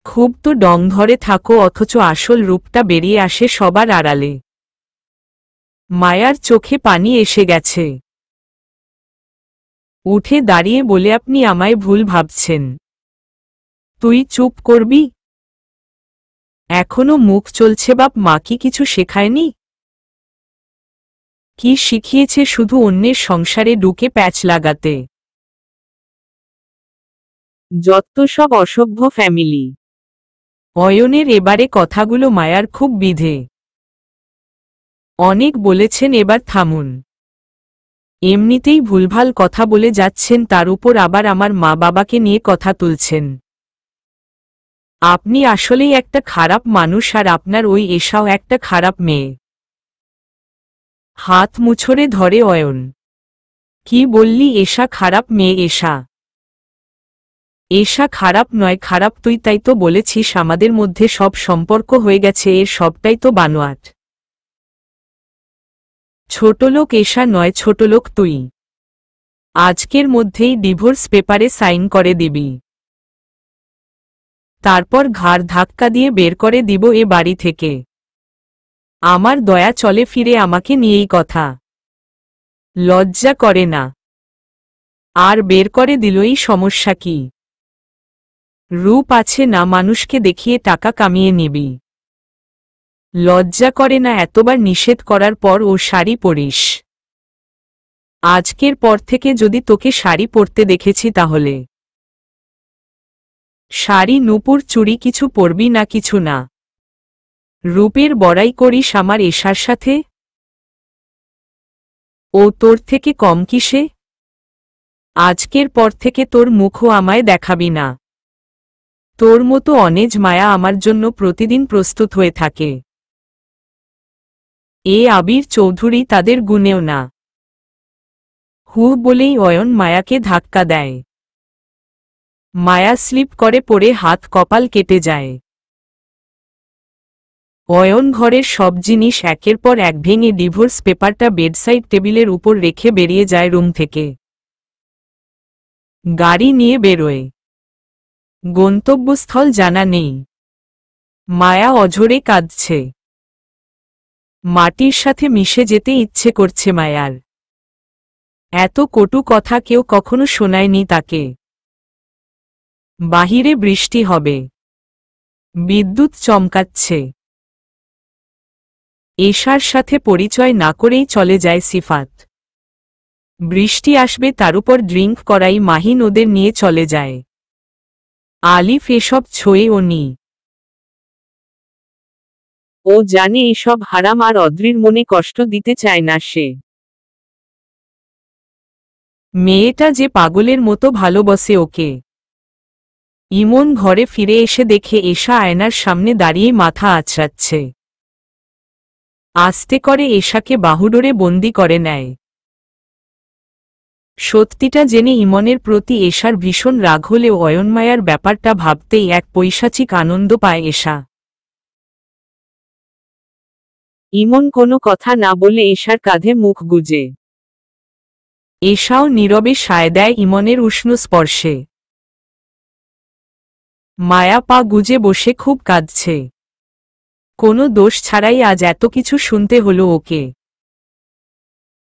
খুব তো ডং ধরে থাকো, অথচ আসল রূপটা বেরিয়ে আসে সবার আড়ালে। মায়ার চোখে পানি এসে গেছে। উঠে দাঁড়িয়ে বলে, আপনি আমায় ভুল ভাবছেন। তুই চুপ করবি? এখনো মুখ চলছে? বাপ মা কি কিছু শেখায়নি? কি শিখিয়েছে? শুধু অন্যের সংসারে ঢুকে প্যাচ লাগাতে। যত সব অসভ্য ফ্যামিলি। অয়নের এবারে কথাগুলো মায়ার খুব বিধে। অনেক বলেছেন, এবার থামুন। এমনিতেই ভুলভাল কথা বলে যাচ্ছেন, তার উপর আবার আমার মা বাবাকে নিয়ে কথা তুলছেন। আপনি আসলেই একটা খারাপ মানুষ, আর আপনার ওই এশাও একটা খারাপ মেয়ে। হাত মুছড়ে ধরে অয়ন। কি বললি? এশা খারাপ মেয়ে? এশা খারাপ নয়, খারাপ তুই। তাই তো বলেছিস আমাদের মধ্যে সব সম্পর্ক হয়ে গেছে, এর সবটাই তো বানোয়াট। ছোটলোক এশা নয়, ছোটলোক তুই। আজকের মধ্যেই ডিভোর্স পেপারে সাইন করে দিবি, তারপর ঘাড় ধাক্কা দিয়ে বের করে দিব এ বাড়ি থেকে। আমার দয়া চলে ফিরে আমাকে নিয়েই কথা। লজ্জা করে না? আর বের করে দিলই সমস্যা কি? রূপ আছে না, মানুষকে দেখিয়ে টাকা কামিয়ে নিবি। লজ্জা করে না এতবার নিষেধ করার পর ও শাড়ি পরিস? আজকের পর থেকে যদি তোকে শাড়ি পরতে দেখেছি তাহলে শাড়ি নূপুর চুড়ি কিছু পরবি না, কিছু না। রূপের বড়াই করিস আমার এশার সাথে? ও তোর থেকে কম কিসে? আজকের পর থেকে তোর মুখও আমায় দেখাবি না। তোর মতো অনেজ মায়া আমার জন্য প্রতিদিন প্রস্তুত হয়ে থাকে। এ আবির চৌধুরী তাদের গুণেও না। হু বলেই অয়ন মায়াকে ধাক্কা দেয়। মায়া স্লিপ করে পড়ে হাত কপাল কেটে যায়। অয়ন ঘরের সব জিনিস একের পর এক ভেঙে ডিভোর্স পেপারটা বেডসাইড টেবিলের উপর রেখে বেরিয়ে যায় রুম থেকে। গাড়ি নিয়ে বেরোয়। গন্তব্যস্থল জানা নেই। মায়া অঝরে কাঁদছে। মাটির সাথে মিশে যেতে ইচ্ছে করছে মায়ার। এত কটু কথা কেউ কখনো শোনায়নি তাকে। বাহিরে বৃষ্টি হবে। বিদ্যুৎ চমকাচ্ছে। এশার সাথে পরিচয় না করেই চলে যায় সিফাত। বৃষ্টি আসবে তার উপর ড্রিঙ্ক করাই মাহিন ওদের নিয়ে চলে যায়। আলিফ এসব ছোঁয়েও নি। ও জানে এসব হারাম আর অদ্রির মনে কষ্ট দিতে চায় না সে। মেয়েটা যে পাগলের মতো ভালোবাসে ওকে। ইমন ঘরে ফিরে এসে দেখে এশা আয়নার সামনে দাঁড়িয়ে মাথা আঁচড়াচ্ছে। আস্তে করে এশাকে বাহুডোরে বন্দি করে নেয়। সত্যিটা জেনে ইমনের প্রতি এশার ভীষণ রাগ হলেও অয়নমায়ার ব্যাপারটা ভাবতেই এক পৈশাচিক আনন্দ পায় এশা। ইমন কোনো কথা না বলে এশার কাঁধে মুখ গুজে। এশাও নীরবে সায় দেয় ইমনের উষ্ণ স্পর্শে। মায়া পা গুজে বসে খুব কাঁদছে। কোনো দোষ ছাড়াই আজ এত কিছু শুনতে হলো ওকে।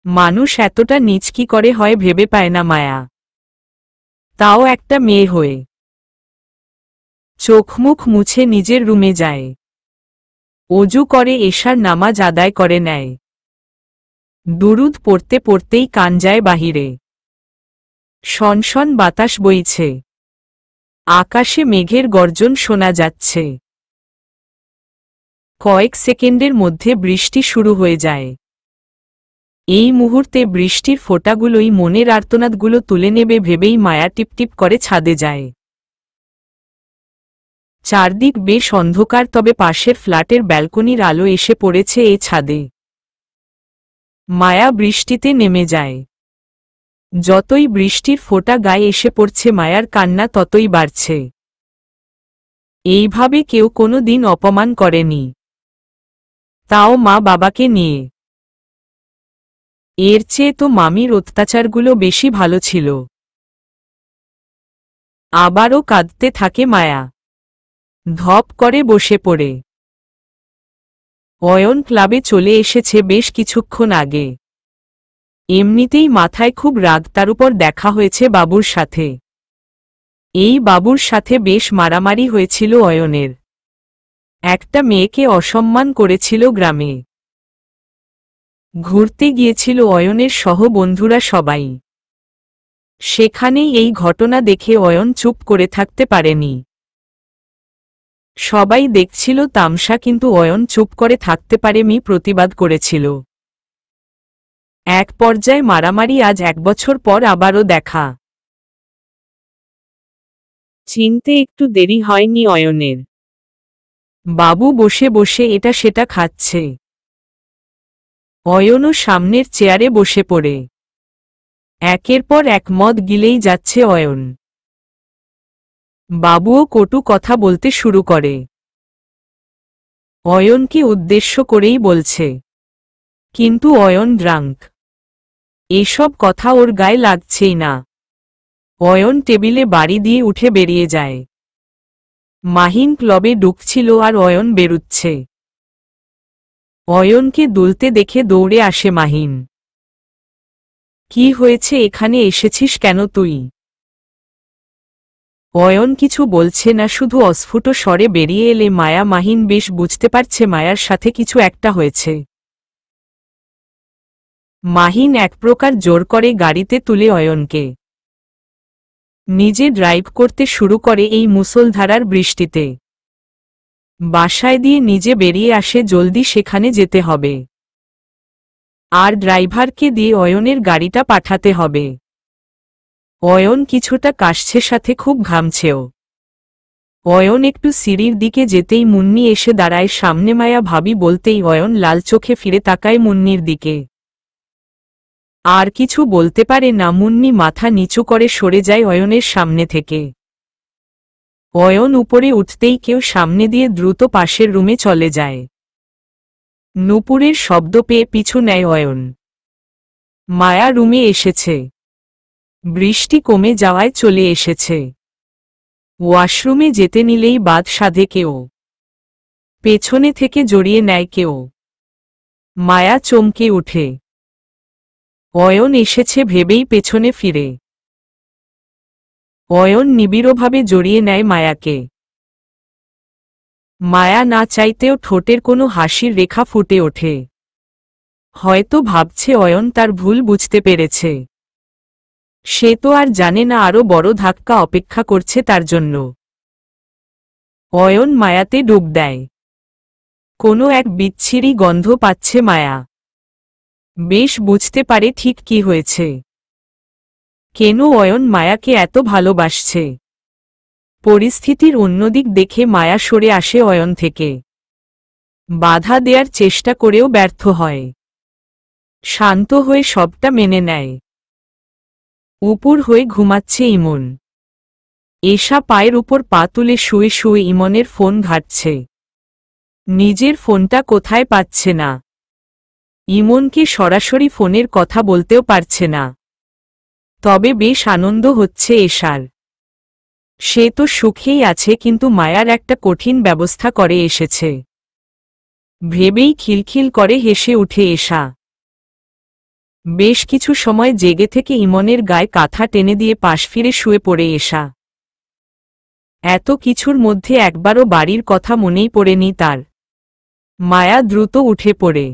মানুষ এতটা নীচ কি করে হয় ভেবে পায় না মায়া, তাও একটা মেয়ে হয়ে। চোখমুখ মুছে নিজের রুমে যায়। অজু করে এশার নামাজ আদায় করে নেয়। দুরুদ পড়তে পড়তেই কান যায় বাহিরে। শনশন বাতাস বইছে। আকাশে মেঘের গর্জন শোনা যাচ্ছে। কয়েক সেকেন্ডের মধ্যে বৃষ্টি শুরু হয়ে যায়। এই মুহূর্তে বৃষ্টির ফোঁটাগুলোই মনের আর্তনাদগুলো তুলে নেবে ভেবেই মায়া টিপটিপ করে ছাদে যায়। চারদিক বেশ অন্ধকার, তবে পাশের ফ্ল্যাটের ব্যালকনির আলো এসে পড়েছে এ ছাদে। মায়া বৃষ্টিতে নেমে যায়। যতই বৃষ্টির ফোঁটা গায়ে এসে পড়ছে মায়ার কান্না ততই বাড়ছে। এইভাবে কেউ কোনো দিন অপমান করেনি, তাও মা বাবাকে নিয়ে। এর চেয়ে তো মামির অত্যাচারগুলো বেশি ভালো ছিল। আবারও কাঁদতে থাকে মায়া। ধপ করে বসে পড়ে। অয়ন ক্লাবে চলে এসেছে বেশ কিছুক্ষণ আগে। এমনিতেই মাথায় খুব রাগ, তার উপর দেখা হয়েছে বাবুর সাথে। এই বাবুর সাথে বেশ মারামারি হয়েছিল অয়নের। একটা মেয়েকে অসম্মান করেছিল গ্রামে। ঘুরতে গিয়েছিল অয়নের সহ বন্ধুরা সবাই। সেখানেই এই ঘটনা দেখে অয়ন চুপ করে থাকতে পারেনি। সবাই দেখছিল তামসা, কিন্তু অয়ন চুপ করে থাকতে পারেনি, প্রতিবাদ করেছিল। এক পর্যায়ে মারামারি। আজ 1 বছর পর আবারও দেখা। চিনতে একটু দেরি হয়নি অয়নের। বাবু বসে বসে এটা সেটা খাচ্ছে। অয়নও সামনের চেয়ারে বসে পড়ে। একের পর এক মদ গিলেই যাচ্ছে অয়ন। বাবুও কটু কথা বলতে শুরু করে। অয়নকে উদ্দেশ্য করেই বলছে, কিন্তু অয়ন ড্রাঙ্ক। এসব কথা ওর গায়ে লাগছেই না। অয়ন টেবিলে বাড়ি দিয়ে উঠে বেরিয়ে যায়। মাহিন ক্লবে ঢুকছিল আর অয়ন বেরুচ্ছে। অয়নকে দুলতে দেখে দৌড়ে আসে মাহিন। কি হয়েছে, এখানে এসেছিস কেন তুই? অয়ন কিছু বলছে না, শুধু অস্ফুট স্বরে বেরিয়ে এলে মায়া মাহিন বেশ বুঝতে পারছে মায়ার সাথে কিছু একটা হয়েছে। মাহিন এক প্রকার জোর করে গাড়িতে তুলে অয়নকে নিজে ড্রাইভ করতে শুরু করে এই মুষলধারার বৃষ্টিতে। বাসায় দিয়ে নিজে বেরিয়ে আসে, জলদি সেখানে যেতে হবে আর ড্রাইভারকে দিয়ে অয়নের গাড়িটা পাঠাতে হবে। অয়ন কিছুটা কাশছে, সাথে খুব ঘামছেও। অয়ন একটু সিঁড়ির দিকে যেতেই মুন্নি এসে দাঁড়ায় সামনে। মায়া ভাবি বলতেই অয়ন লাল চোখে ফিরে তাকায় মুন্নির দিকে। আর কিছু বলতে পারে না। মুন্নি মাথা নিচু করে সরে যায় অয়নের সামনে থেকে। অয়ন উপরে উঠতেই কেউ সামনে দিয়ে দ্রুত পাশের রুমে চলে যায়। নূপুরের শব্দ পেয়ে পিছু নেয় অয়ন। মায়া রুমে এসেছে। বৃষ্টি কমে যাওয়ায় চলে এসেছে। ওয়াশরুমে যেতে নিলেই বাদ সাধে কেউ, পেছনে থেকে জড়িয়ে নেয় কেউ। মায়া চমকে ওঠে। অয়ন এসেছে ভেবেই পেছনে ফিরে। অয়ন নিবিড়ভাবে জড়িয়ে নেয় মায়াকে। মায়া না চাইতেও ঠোঁটের কোনো হাসির রেখা ফুটে ওঠে। হয়তো ভাবছে অয়ন তার ভুল বুঝতে পেরেছে। সে তো আর জানে না আরো বড় ধাক্কা অপেক্ষা করছে তার জন্য। অয়ন মায়াতে ডুব দেয়। কোনো এক বিচ্ছিরি গন্ধ পাচ্ছে মায়া। বেশ বুঝতে পারে ঠিক কি হয়েছে, কেন অয়ন মায়াকে এত ভালোবাসছে। পরিস্থিতির অন্যদিক দেখে মায়া সরে আসে অয়ন থেকে। বাধা দেয়ার চেষ্টা করেও ব্যর্থ হয়। শান্ত হয়ে সবটা মেনে নেয়। উপর হয়ে ঘুমাচ্ছে ইমন। এশা পায়ের উপর পা তুলে শুয়ে শুয়ে ইমনের ফোন ঘাঁটছে। নিজের ফোনটা কোথায় পাচ্ছে না। ইমনকে সরাসরি ফোনের কথা বলতেও পারছে না। তবে বেশ আনন্দ হচ্ছে এশার। সে তো সুখেই আছে, কিন্তু মায়ার একটা কঠিন ব্যবস্থা করে এসেছে ভেবেই খিলখিল করে হেসে উঠে এশা। বেশ কিছু সময় জেগে থেকে ইমনের গায়ে কাঁথা টেনে দিয়ে পাশ ফিরে শুয়ে পড়ে এশা। এত কিছুর মধ্যে একবারও বাড়ির কথা মনেই পড়েনি তার। মায়া দ্রুত উঠে পড়ে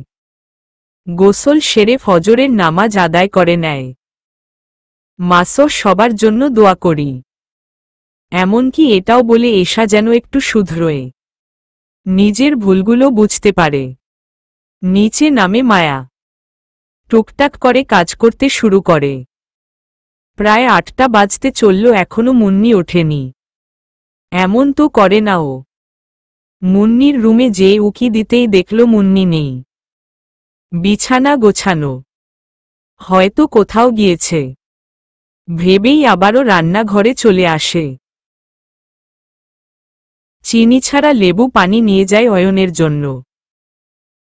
গোসল সেরে ফজরের নামাজ আদায় করে নেয়। মাসো সবার জন্য দোয়া করি। এমনকি এটাও বলে এশা যেন একটু শুধরোয়, নিজের ভুলগুলো বুঝতে পারে। নিচে নামে মায়া। টুকটাক করে কাজ করতে শুরু করে। প্রায় 8টা বাজতে চলল, এখনো মুন্নি ওঠেনি। এমন তো করে না ও। মুন্নির রুমে যেয়ে উকি দিতেই দেখল মুন্নি নেই। বিছানা গোছানো, হয়তো কোথাও গিয়েছে ভেবেই আবারও রান্নাঘরে চলে আসে। চিনি ছাড়া লেবু পানি নিয়ে যায় অয়নের জন্য।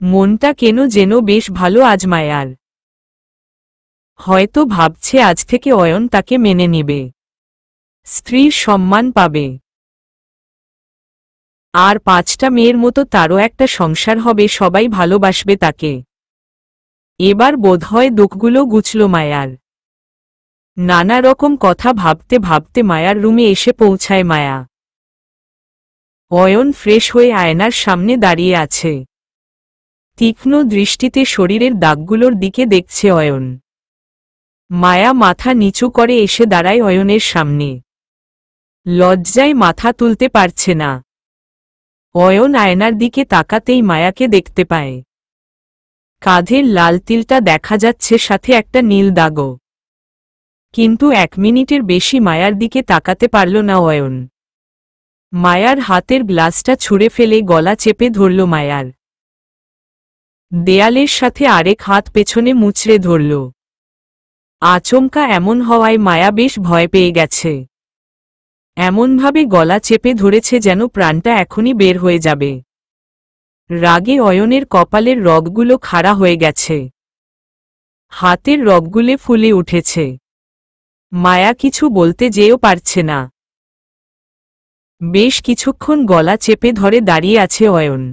মনটা কেন যেন বেশ ভালো আজ মায়ার। হয়তো ভাবছে আজ থেকে অয়ন তাকে মেনে নেবে, স্ত্রীর সম্মান পাবে, আর 5টা মেয়ের মতো তারও একটা সংসার হবে, সবাই ভালোবাসবে তাকে। এবার বোধহয় দুঃখগুলো গুছল মায়ার। নানা রকম কথা ভাবতে ভাবতে মায়ার রুমে এসে পৌঁছায় মায়া। অয়ন ফ্রেশ হয়ে আয়নার সামনে দাঁড়িয়ে আছে। তীক্ষ্ণ দৃষ্টিতে শরীরের দাগগুলোর দিকে দেখছে অয়ন। মায়া মাথা নিচু করে এসে দাঁড়ায় অয়নের সামনে। লজ্জায় মাথা তুলতে পারছে না। অয়ন আয়নার দিকে তাকাতেই মায়াকে দেখতে পায়। কাঁধের লাল তিলটা দেখা যাচ্ছে, সাথে একটা নীল দাগও। কিন্তু 1 মিনিটের বেশি মায়ার দিকে তাকাতে পারল না অয়ন। মায়ার হাতের গ্লাসটা ছুঁড়ে ফেলে গলা চেপে ধরল মায়ার। দেয়ালের সাথে আরেক হাত পেছনে মুচড়ে ধরল। আচমকা এমন হওয়ায় মায়া বেশ ভয় পেয়ে গেছে। এমনভাবে গলা চেপে ধরেছে যেন প্রাণটা এখনই বের হয়ে যাবে। রাগে অয়নের কপালের রগগুলো খাড়া হয়ে গেছে। হাতের রগগুলো ফুলে উঠেছে। মায়া কিছু বলতে যেও পারছে না। বেশ কিছুক্ষণ গলা চেপে ধরে দাঁড়িয়ে আছে অয়ন।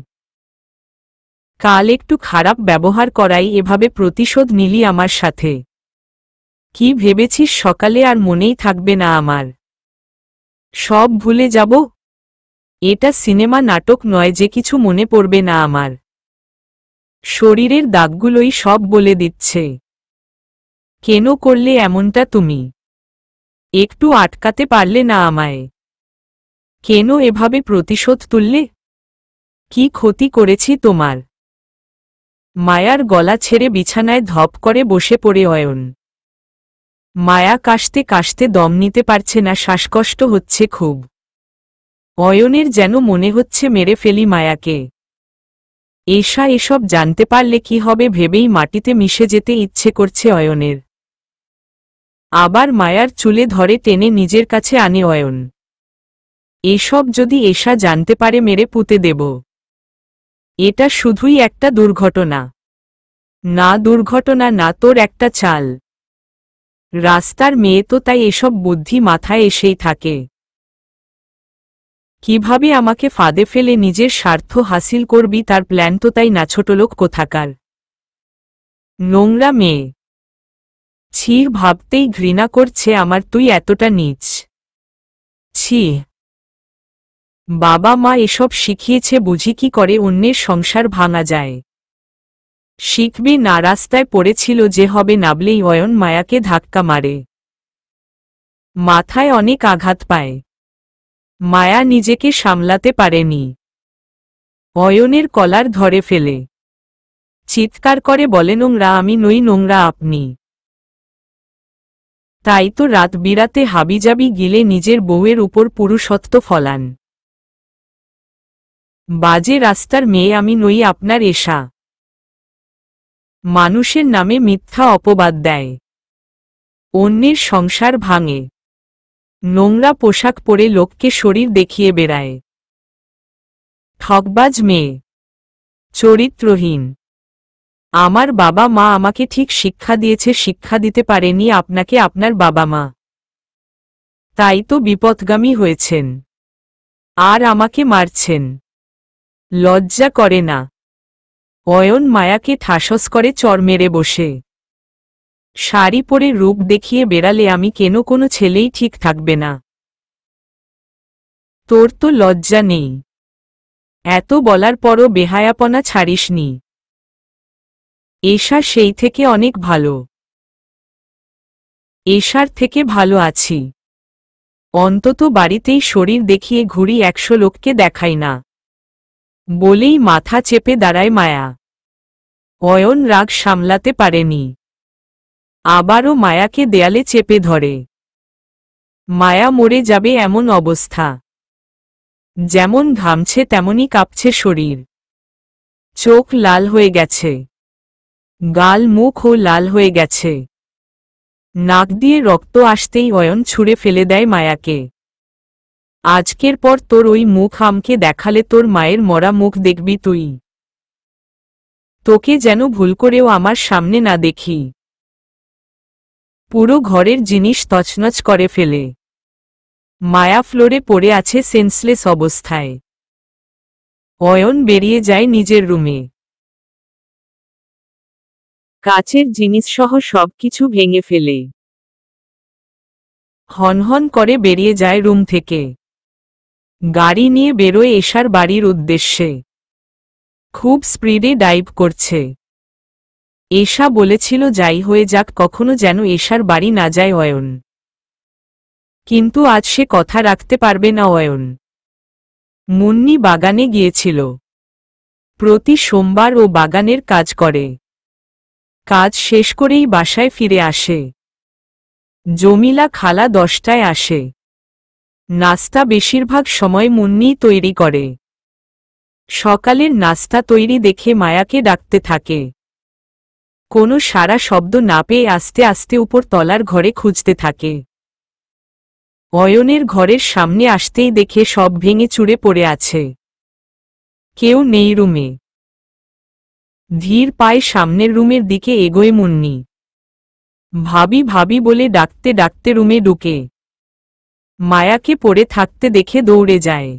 কাল একটু খারাপ ব্যবহার করাই এভাবে প্রতিশোধ নিলি আমার সাথে? কি ভেবেছিস সকালে আর মনেই থাকবে না আমার? সব ভুলে যাব? এটা সিনেমা নাটক নয় যে কিছু মনে পড়বে না আমার। শরীরের দাগগুলোই সব বলে দিচ্ছে। কেন করলে এমনটা তুমি? একটু আটকাতে পারলে না আমায়? কেন এভাবে প্রতিশোধ তুললে? কি ক্ষতি করেছি তোমার? মায়ার গলা ছেড়ে বিছানায় ধপ করে বসে পড়ে অয়ন। মায়া কাশতে কাশতে দম নিতে পারছে না, শ্বাসকষ্ট হচ্ছে খুব। অয়নের যেন মনে হচ্ছে মেরে ফেলি মায়াকে। এশা এসব জানতে পারলে কি হবে ভেবেই মাটিতে মিশে যেতে ইচ্ছে করছে অয়নের। আবার মায়ার চুলে ধরে টেনে নিজের কাছে আনে অয়ন। এসব যদি এশা জানতে পারে মেরে পুঁতে দেব। এটা শুধুই একটা দুর্ঘটনা। না দুর্ঘটনা না, তোর একটা চাল। রাস্তার মেয়ে তো, তাই এসব বুদ্ধি মাথায় এসেই থাকে। কিভাবে আমাকে ফাঁদে ফেলে নিজের স্বার্থ হাসিল করবি তার প্ল্যান তো, তাই না ছোটলোক কোথাকার। নোংরা মেয়ে। ছি, ভাবতেই ঘৃণা করছে আমার, তুই এতটা নীচ। ছি। বাবা মা এসব শিখিয়েছে বুঝি কি করে অন্যের সংসার ভাঙা যায়। শিখবি না, রাস্তায় পড়েছিল যে হবে নাবলেই অয়ন মায়াকে ধাক্কা মারে। মাথায় অনেক আঘাত পায়। মায়া নিজেকে সামলাতে পারেনি। অয়নের কলার ধরে ফেলে চিৎকার করে বলে, নোংরা আমি নই, নোংরা আপনি। তাই তো রাত বিরাতে হাবিজাবি গিলে নিজের বউয়ের উপর পুরুষত্ব ফলান। বাজে রাস্তার মেয়ে আমি নই আপনার এশা। মানুষের নামে মিথ্যা অপবাদ দেয়। অন্যের সংসার ভাঙে। নোংরা পোশাক পরে লোককে শরীর দেখিয়ে বেড়ায়। ঠকবাজ মেয়ে। চরিত্রহীন। আমার বাবা মা আমাকে ঠিক শিক্ষা দিয়েছে, শিক্ষা দিতে পারেনি আপনাকে আপনার বাবা মা। তাই তো বিপথগামী হয়েছেন। আর আমাকে মারছেন। লজ্জা করে না? অয়ন মায়াকে ঠাসস করে চর মেরে বসে। শাড়ি পরে রূপ দেখিয়ে বেড়ালে আমি কেন কোনো ছেলেই ঠিক থাকবে না? তোর তো লজ্জা নেই? এত বলার পরও বেহায়াপনা ছাড়িসনি। এশা সেই থেকে অনেক ভালো। এশার থেকে ভালো আছি। অন্তত বাড়িতেই শরীর দেখিয়ে ঘুরি, 100 লোককে দেখাই না বলেই মাথা চেপে দাঁড়ায় মায়া। অয়ন রাগ সামলাতে পারেনি। আবারও মায়াকে দেয়ালে চেপে ধরে। মায়া মরে যাবে এমন অবস্থা। যেমন ঘামছে তেমনই কাঁপছে শরীর। চোখ লাল হয়ে গেছে। গাল মুখও লাল হয়ে গেছে। নাক দিয়ে রক্ত আসতেই অয়ন ছুঁড়ে ফেলে দেয় মায়াকে। আজকের পর তোর ওই মুখ আমকে দেখালে তোর মায়ের মরা মুখ দেখবি তুই। তোকে যেন ভুল করেও আমার সামনে না দেখি। পুরো ঘরের জিনিস তছনছ করে ফেলে। মায়া ফ্লোরে পড়ে আছে সেন্সলেস অবস্থায়। অয়ন বেরিয়ে যায় নিজের রুমে। কাচের জিনিসসহ সবকিছু ভেঙে ফেলে হনহন করে বেরিয়ে যায় রুম থেকে। গাড়ি নিয়ে বেরোয় এশার বাড়ির উদ্দেশ্যে। খুব স্পিডে ড্রাইভ করছে। এশা বলেছিল যাই হয়ে যাক কখনো যেন এশার বাড়ি না যায় অয়ন। কিন্তু আজ সে কথা রাখতে পারবে না অয়ন। মুন্নি বাগানে গিয়েছিল। প্রতি সোমবার ও বাগানের কাজ করে। কাজ শেষ করেই বাসায় ফিরে আসে। জমিলা খালা 10টায় আসে। নাস্তা বেশিরভাগ সময় মুন্নিই তৈরি করে। সকালের নাস্তা তৈরি দেখে মায়াকে ডাকতে থাকে। কোনো সারা শব্দ না পেয়ে আস্তে আস্তে উপর তলার ঘরে খুঁজতে থাকে। অয়নের ঘরের সামনে আসতেই দেখে সব ভেঙে চুরে পড়ে আছে। কেউ নেই রুমে। ধীর পায়ে সামনের রুমের দিকে এগোয় মুন্নি। ভাবি ভাবি বলে ডাকতে ডাকতে রুমে ঢুকে মায়াকে পড়ে থাকতে দেখে দৌড়ে যায়।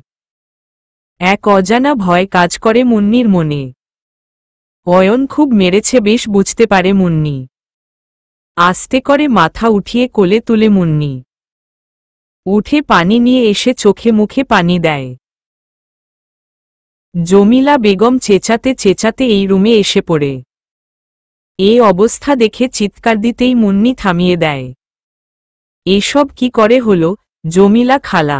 এক অজানা ভয় কাজ করে মুন্নির মনে। অয়ন খুব মেরেছে বেশ বুঝতে পারে মুন্নি। আস্তে করে মাথা উঠিয়ে কোলে তুলে মুন্নি। উঠে পানি নিয়ে এসে চোখে মুখে পানি দেয়। জমিলা বেগম চেঁচাতে চেঁচাতে এই রুমে এসে পড়ে। এই অবস্থা দেখে চিৎকার দিতেই মুন্নি থামিয়ে দেয়। এসব কি করে হলো জমিলা খালা?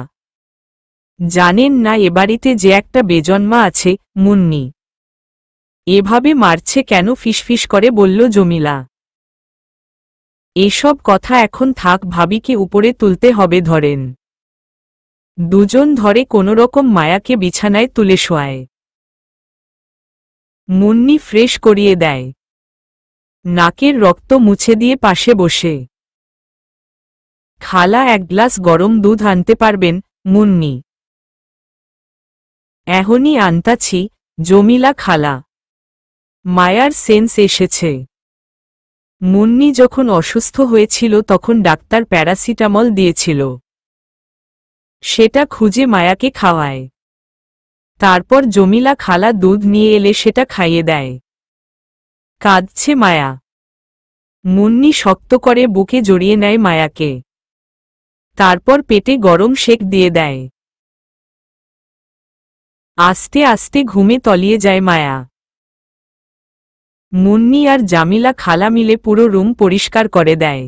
জানেন না এ বাড়িতে যে একটা বেজন্মা আছে, মুন্নি। এভাবে মারছে কেন? ফিসফিস করে বলল জমিলা। এসব কথা এখন থাক, ভাবিকে উপরে তুলতে হবে। ধরেন। দুজন ধরে কোনোরকম মায়াকে বিছানায় তুলে শোয়ায়। মুন্নি ফ্রেশ করিয়ে দেয়। নাকের রক্ত মুছে দিয়ে পাশে বসে। খালা, এক গ্লাস গরম দুধ আনতে পারবেন? মুন্নি। এখনই আনতাছি জমিলা খালা। মায়ার সেন্স এসেছে। মুন্নি যখন অসুস্থ হয়েছিল তখন ডাক্তার প্যারাসিটামল দিয়েছিল, সেটা খুঁজে মায়াকে খাওয়ায়। তারপর জমিলা খালা দুধ নিয়ে এলে সেটা খাইয়ে দেয়। কাঁদছে মায়া। মুন্নি শক্ত করে বুকে জড়িয়ে নেয় মায়াকে। তারপর পেটে গরম সেক দিয়ে দেয়। আস্তে আস্তে ঘুমে তলিয়ে যায় মায়া। মুন্নি আর জামিলা খালা মিলে পুরো রুম পরিষ্কার করে দেয়।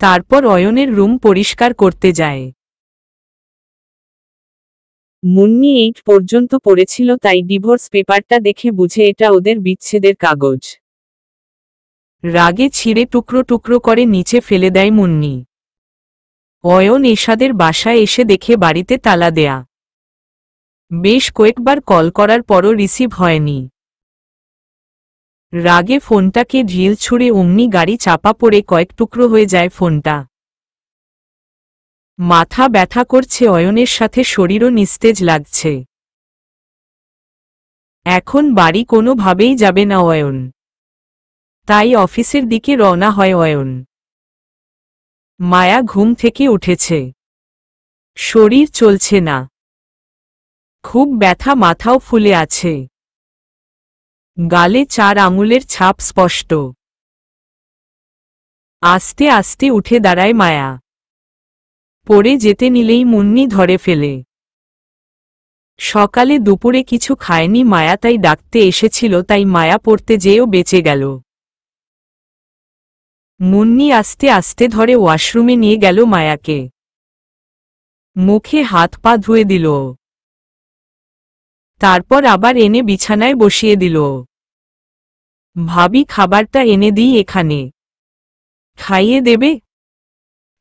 তারপর অয়নের রুম পরিষ্কার করতে যায়। মুন্নি 8 পর্যন্ত পড়েছিল, তাই ডিভোর্স পেপারটা দেখে বুঝে এটা ওদের বিচ্ছেদের কাগজ। রাগে ছিঁড়ে টুকরো টুকরো করে নিচে ফেলে দেয় মুন্নি। অয়ন এশাদের বাসায় এসে দেখে বাড়িতে তালা দেয়া। বেশ কয়েকবার কল করার পরও রিসিভ হয়নি। রাগে ফোনটাকে ঢিল ছুঁড়ে অমনি গাড়ি চাপা পড়ে কয়েক টুকরো হয়ে যায় ফোনটা। মাথা ব্যথা করছে অয়নের, সাথে শরীরও নিস্তেজ লাগছে। এখন বাড়ি কোনোভাবেই যাবে না অয়ন, তাই অফিসের দিকে রওনা হয় অয়ন। মায়া ঘুম থেকে উঠেছে। শরীর চলছে না, খুব ব্যথা, মাথাও ফুলে আছে। গালে 4 আঙুলের ছাপ স্পষ্ট। আস্তে আস্তে উঠে দাঁড়ায় মায়া। পড়ে যেতে নিলেই মুন্নি ধরে ফেলে। সকালে দুপুরে কিছু খায়নি মায়া, তাই ডাকতে এসেছিল, তাই মায়া পড়তে যেয়েও বেঁচে গেল। মুন্নি আস্তে আস্তে ধরে ওয়াশরুমে নিয়ে গেল মায়াকে। মুখে হাত পা ধুয়ে দিল। তারপর আবার এনে বিছানায় বসিয়ে দিল। ভাবি, খাবারটা এনে দিই এখানে, খাইয়ে দেবে?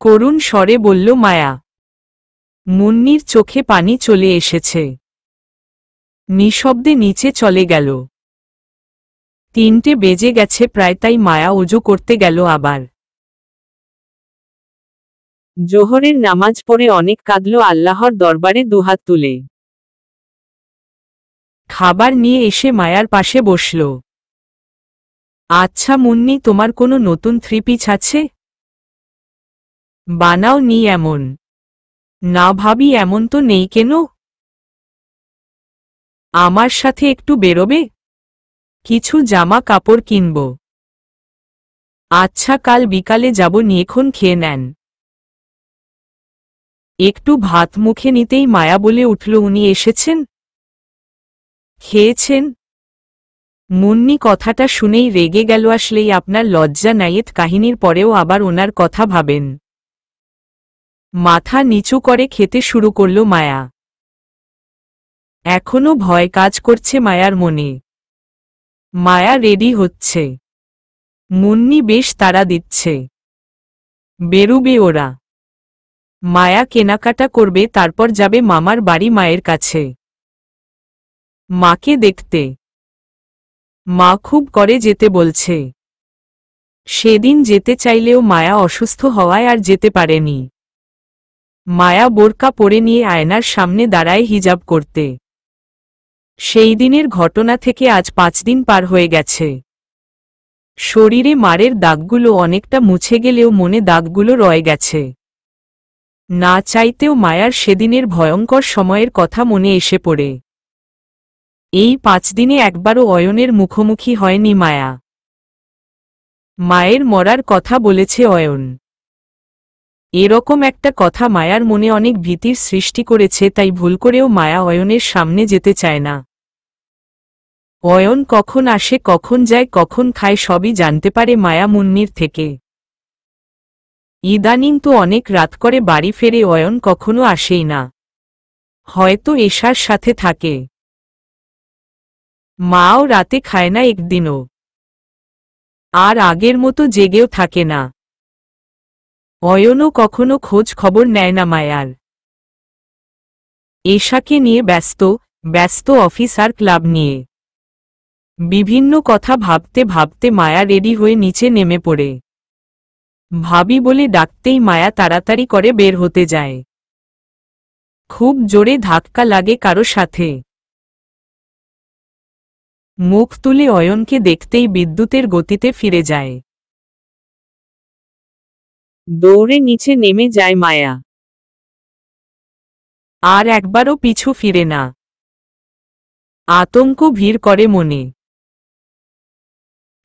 করুণ স্বরে বলল মায়া। মুন্নির চোখে পানি চলে এসেছে। নিঃশব্দে নিচে চলে গেল। 3টে বেজে গেছে প্রায়, তাই মায়া ওযু করতে গেল আবার। জোহরের নামাজ পড়ে অনেক কাঁদল আল্লাহর দরবারে দুহাত তুলে। খাবার নিয়ে এসে মায়ার পাশে বসল। আচ্ছা মুন্নি, তোমার কোনো নতুন 3 পিস আছে? বানাও নি এমন। না ভাবি, এমন তো নেই কেন? আমার সাথে একটু বেরোবে? কিছু জামা কাপড় কিনব। আচ্ছা, কাল বিকালে যাব, নিয়েক্ষণ খেয়ে নেন। একটু ভাত মুখে নিতেই মায়া বলে উঠল, উনি এসেছেন? খেয়েছেন? মুন্নি কথাটা শুনেই রেগে গেল। আসলেই আপনার লজ্জা নাইয়েত কাহিনীর পরেও আবার ওনার কথা ভাবেন। মাথা নিচু করে খেতে শুরু করল মায়া। এখনো ভয় কাজ করছে মায়ার মনে। মায়া রেডি হচ্ছে। মুন্নি বেশ তাড়া দিচ্ছে। বেরুবে ওরা। মায়া কেনাকাটা করবে, তারপর যাবে মামার বাড়ি মায়ের কাছে, মাকে দেখতে। মা খুব করে যেতে বলছে। সেদিন যেতে চাইলেও মায়া অসুস্থ হওয়ায় আর যেতে পারেনি। মায়া বোরকা পরে নিয়ে আয়নার সামনে দাঁড়ায় হিজাব করতে। সেই দিনের ঘটনা থেকে আজ 5 দিন পার হয়ে গেছে। শরীরে মারের দাগগুলো অনেকটা মুছে গেলেও মনে দাগগুলো রয়ে গেছে। না চাইতেও মায়ার সেদিনের ভয়ঙ্কর সময়ের কথা মনে এসে পড়ে। এই 5 দিনে একবারও অয়নের মুখোমুখি হয়নি মায়া। মায়ের মরার কথা বলেছে অয়ন। এরকম একটা কথা মায়ার মনে অনেক ভীতির সৃষ্টি করেছে, তাই ভুল করেও মায়া অয়নের সামনে যেতে চায় না। অয়ন কখন আসে, কখন যায়, কখন খায় সবই জানতে পারে মায়া মুন্নির থেকে। ইদানিং তো অনেক রাত করে বাড়ি ফেরে, অয়ন কখনো আসেই না, হয়তো এশার সাথে থাকে। মাও রাতে খায় না একদিনও, আর আগের মতো জেগেও থাকে না। অয়নও কখনো খোঁজ খবর নেয় না মায়ার। এশাকে নিয়ে ব্যস্ত ব্যস্ত অফিস আর ক্লাব নিয়ে। বিভিন্ন কথা ভাবতে ভাবতে মায়া রেডি হয়ে নিচে নেমে পড়ে। ভাবি বলে ডাকতেই মায়া তাড়াতাড়ি করে বের হতে যায়। খুব জোরে ধাক্কা লাগে কারো সাথে। মুখ তুলে অয়নকে দেখতেই বিদ্যুতের গতিতে ফিরে যায়। দৌড়ে নিচে নেমে যায় মায়া, আর একবারও পিছু ফিরে না। আতঙ্ক ভিড় করে মনে।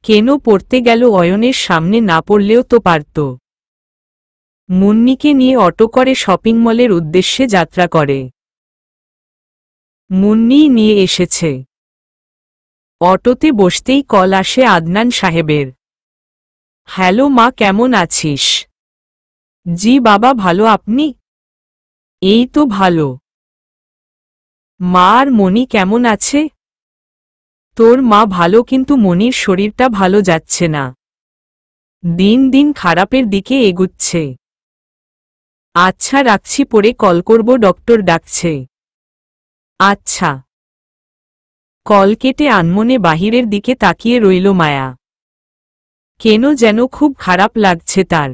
কেন পড়তে গেল অয়নের সামনে, না পড়লেও তো পারত। মুন্নিকে নিয়ে অটো করে শপিং মলের উদ্দেশ্যে যাত্রা করে। মুন্নিই নিয়ে এসেছে। অটোতে বসতেই কল আসে আদনান সাহেবের। হ্যালো মা, কেমন আছিস? জি বাবা ভালো, আপনি? এই তো ভালো। মা আর মনি কেমন আছে? তোর মা ভালো, কিন্তু মনির শরীরটা ভালো যাচ্ছে না, দিন দিন খারাপের দিকে এগুচ্ছে। আচ্ছা রাখছি, পরে কল করব, ডক্টর ডাকছে। আচ্ছা। কল কেটে আনমনে বাহিরের দিকে তাকিয়ে রইল মায়া। কেন যেন খুব খারাপ লাগছে তার।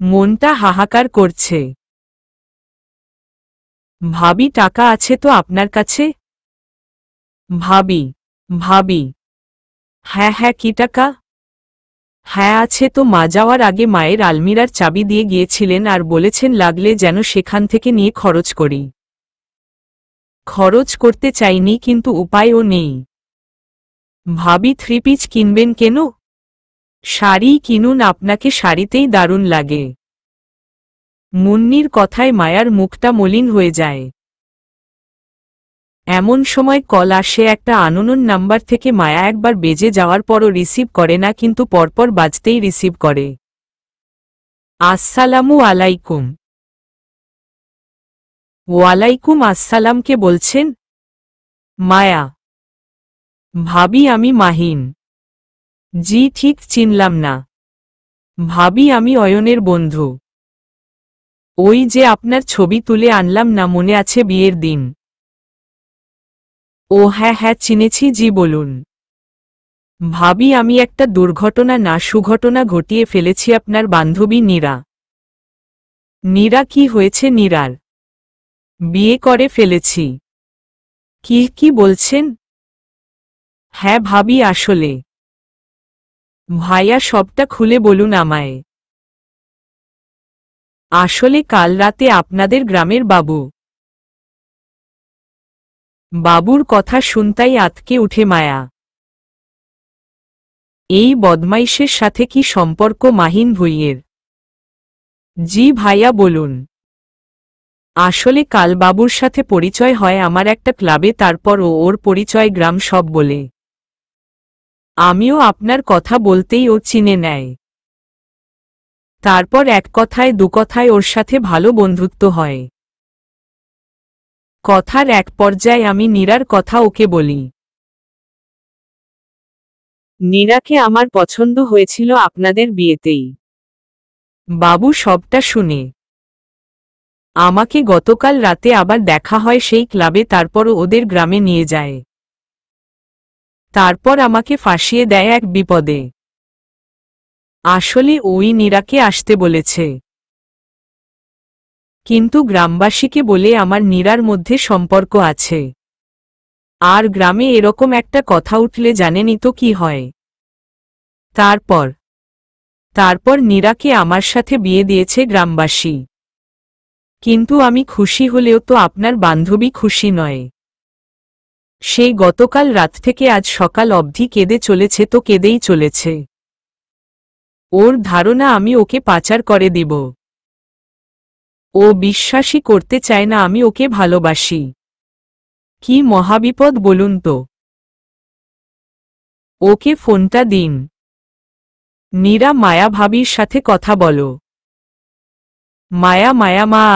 মনটা হাহাকার করছে। ভাবি টাকা আছে তো আপনার কাছে? ভাবি ভাবি হ্যাঁ হ্যাঁ, কি টাকা? হ্যাঁ আছে তো, মা যাওয়ার আগে মায়ের আলমিরার চাবি দিয়ে গিয়েছিলেন আর বলেছেন লাগলে যেন সেখান থেকে নিয়ে খরচ করি। খরচ করতে চাইনি, কিন্তু উপায়ও নেই। ভাবি থ্রি পিস কিনবেন কেন? শাড়ি কিনুন, আপনাকে শাড়িতেই দারুণ লাগে। মুন্নির কথায় মায়ার মুখটা মলিন হয়ে যায়। এমন সময় কল আসে একটা আননোন নাম্বার থেকে। মায়া একবার বেজে যাওয়ার পরও রিসিভ করে না, কিন্তু পরপর বাজতেই রিসিভ করে। আসসালামু আলাইকুম। ওয়ালাইকুম আসসালাম, কে বলছেন? মায়া। ভাবি আমি মাহিন। জি ঠিক চিনলাম না। ভাবি আমি অয়নের বন্ধু। ওই যে আপনার ছবি তুলে আনলাম না, মনে আছে বিয়ের দিন? ও হ্যাঁ হ্যাঁ চিনেছি, জি বলুন। ভাবি আমি একটা দুর্ঘটনা না সুঘটনা ঘটিয়ে ফেলেছি, আপনার বান্ধবী নীরা। নীরা? কি হয়েছে নীরার? বিয়ে করে ফেলেছি। কি কি বলছেন? হ্যাঁ ভাবি, আসলে। ভাইয়া সবটা খুলে বলুন আমায়। আসলে কাল রাতে আপনাদের গ্রামের বাবুর কথা শুনতাই আঁতকে উঠে মায়া। এই বদমাইশের সাথে কি সম্পর্ক মাহিন ভুঁইয়ের? জি ভাইয়া বলুন। আসলে কাল বাবুর সাথে পরিচয় হয় আমার একটা ক্লাবে, তারপর ওর পরিচয় গ্রাম সব বলে। আমিও আপনার কথা বলতেই ও চিনে নেয়। তারপর এক কথায় দু কথায় ওর সাথে ভালো বন্ধুত্ব হয়। কথার এক পর্যায়ে আমি নীরার কথা ওকে বলি। নীরাকে আমার পছন্দ হয়েছিল আপনাদের বিয়েতেই। বাবু সবটা শুনে আমাকে গতকাল রাতে আবার দেখা হয় সেই ক্লাবে, তারপরও ওদের গ্রামে নিয়ে যায়। তারপর আমাকে ফাঁসিয়ে দেয় এক বিপদে। আসলে ওই নীরাকে আসতে বলেছে, কিন্তু গ্রামবাসীকে বলে আমার নীরার মধ্যে সম্পর্ক আছে। আর গ্রামে এরকম একটা কথা উঠলে জানেনই তো কি হয়। তারপর তারপর নীরাকে আমার সাথে বিয়ে দিয়েছে গ্রামবাসী। কিন্তু আমি খুশি হলেও তো আপনার বান্ধবী খুশি নয়। সেই গতকাল রাত থেকে আজ সকাল অবধি কেঁদে চলেছে, তো কেঁদেই চলেছে। ওর ধারণা আমি ওকে পাচার করে দিব। ও বিশ্বাসই করতে চায় না আমি ওকে ভালোবাসি। কি মহাবিপদ বলুন তো। ওকে ফোনটা দিন। নীরা মায়া ভাবির সাথে কথা বলো। মায়া মায়া মা।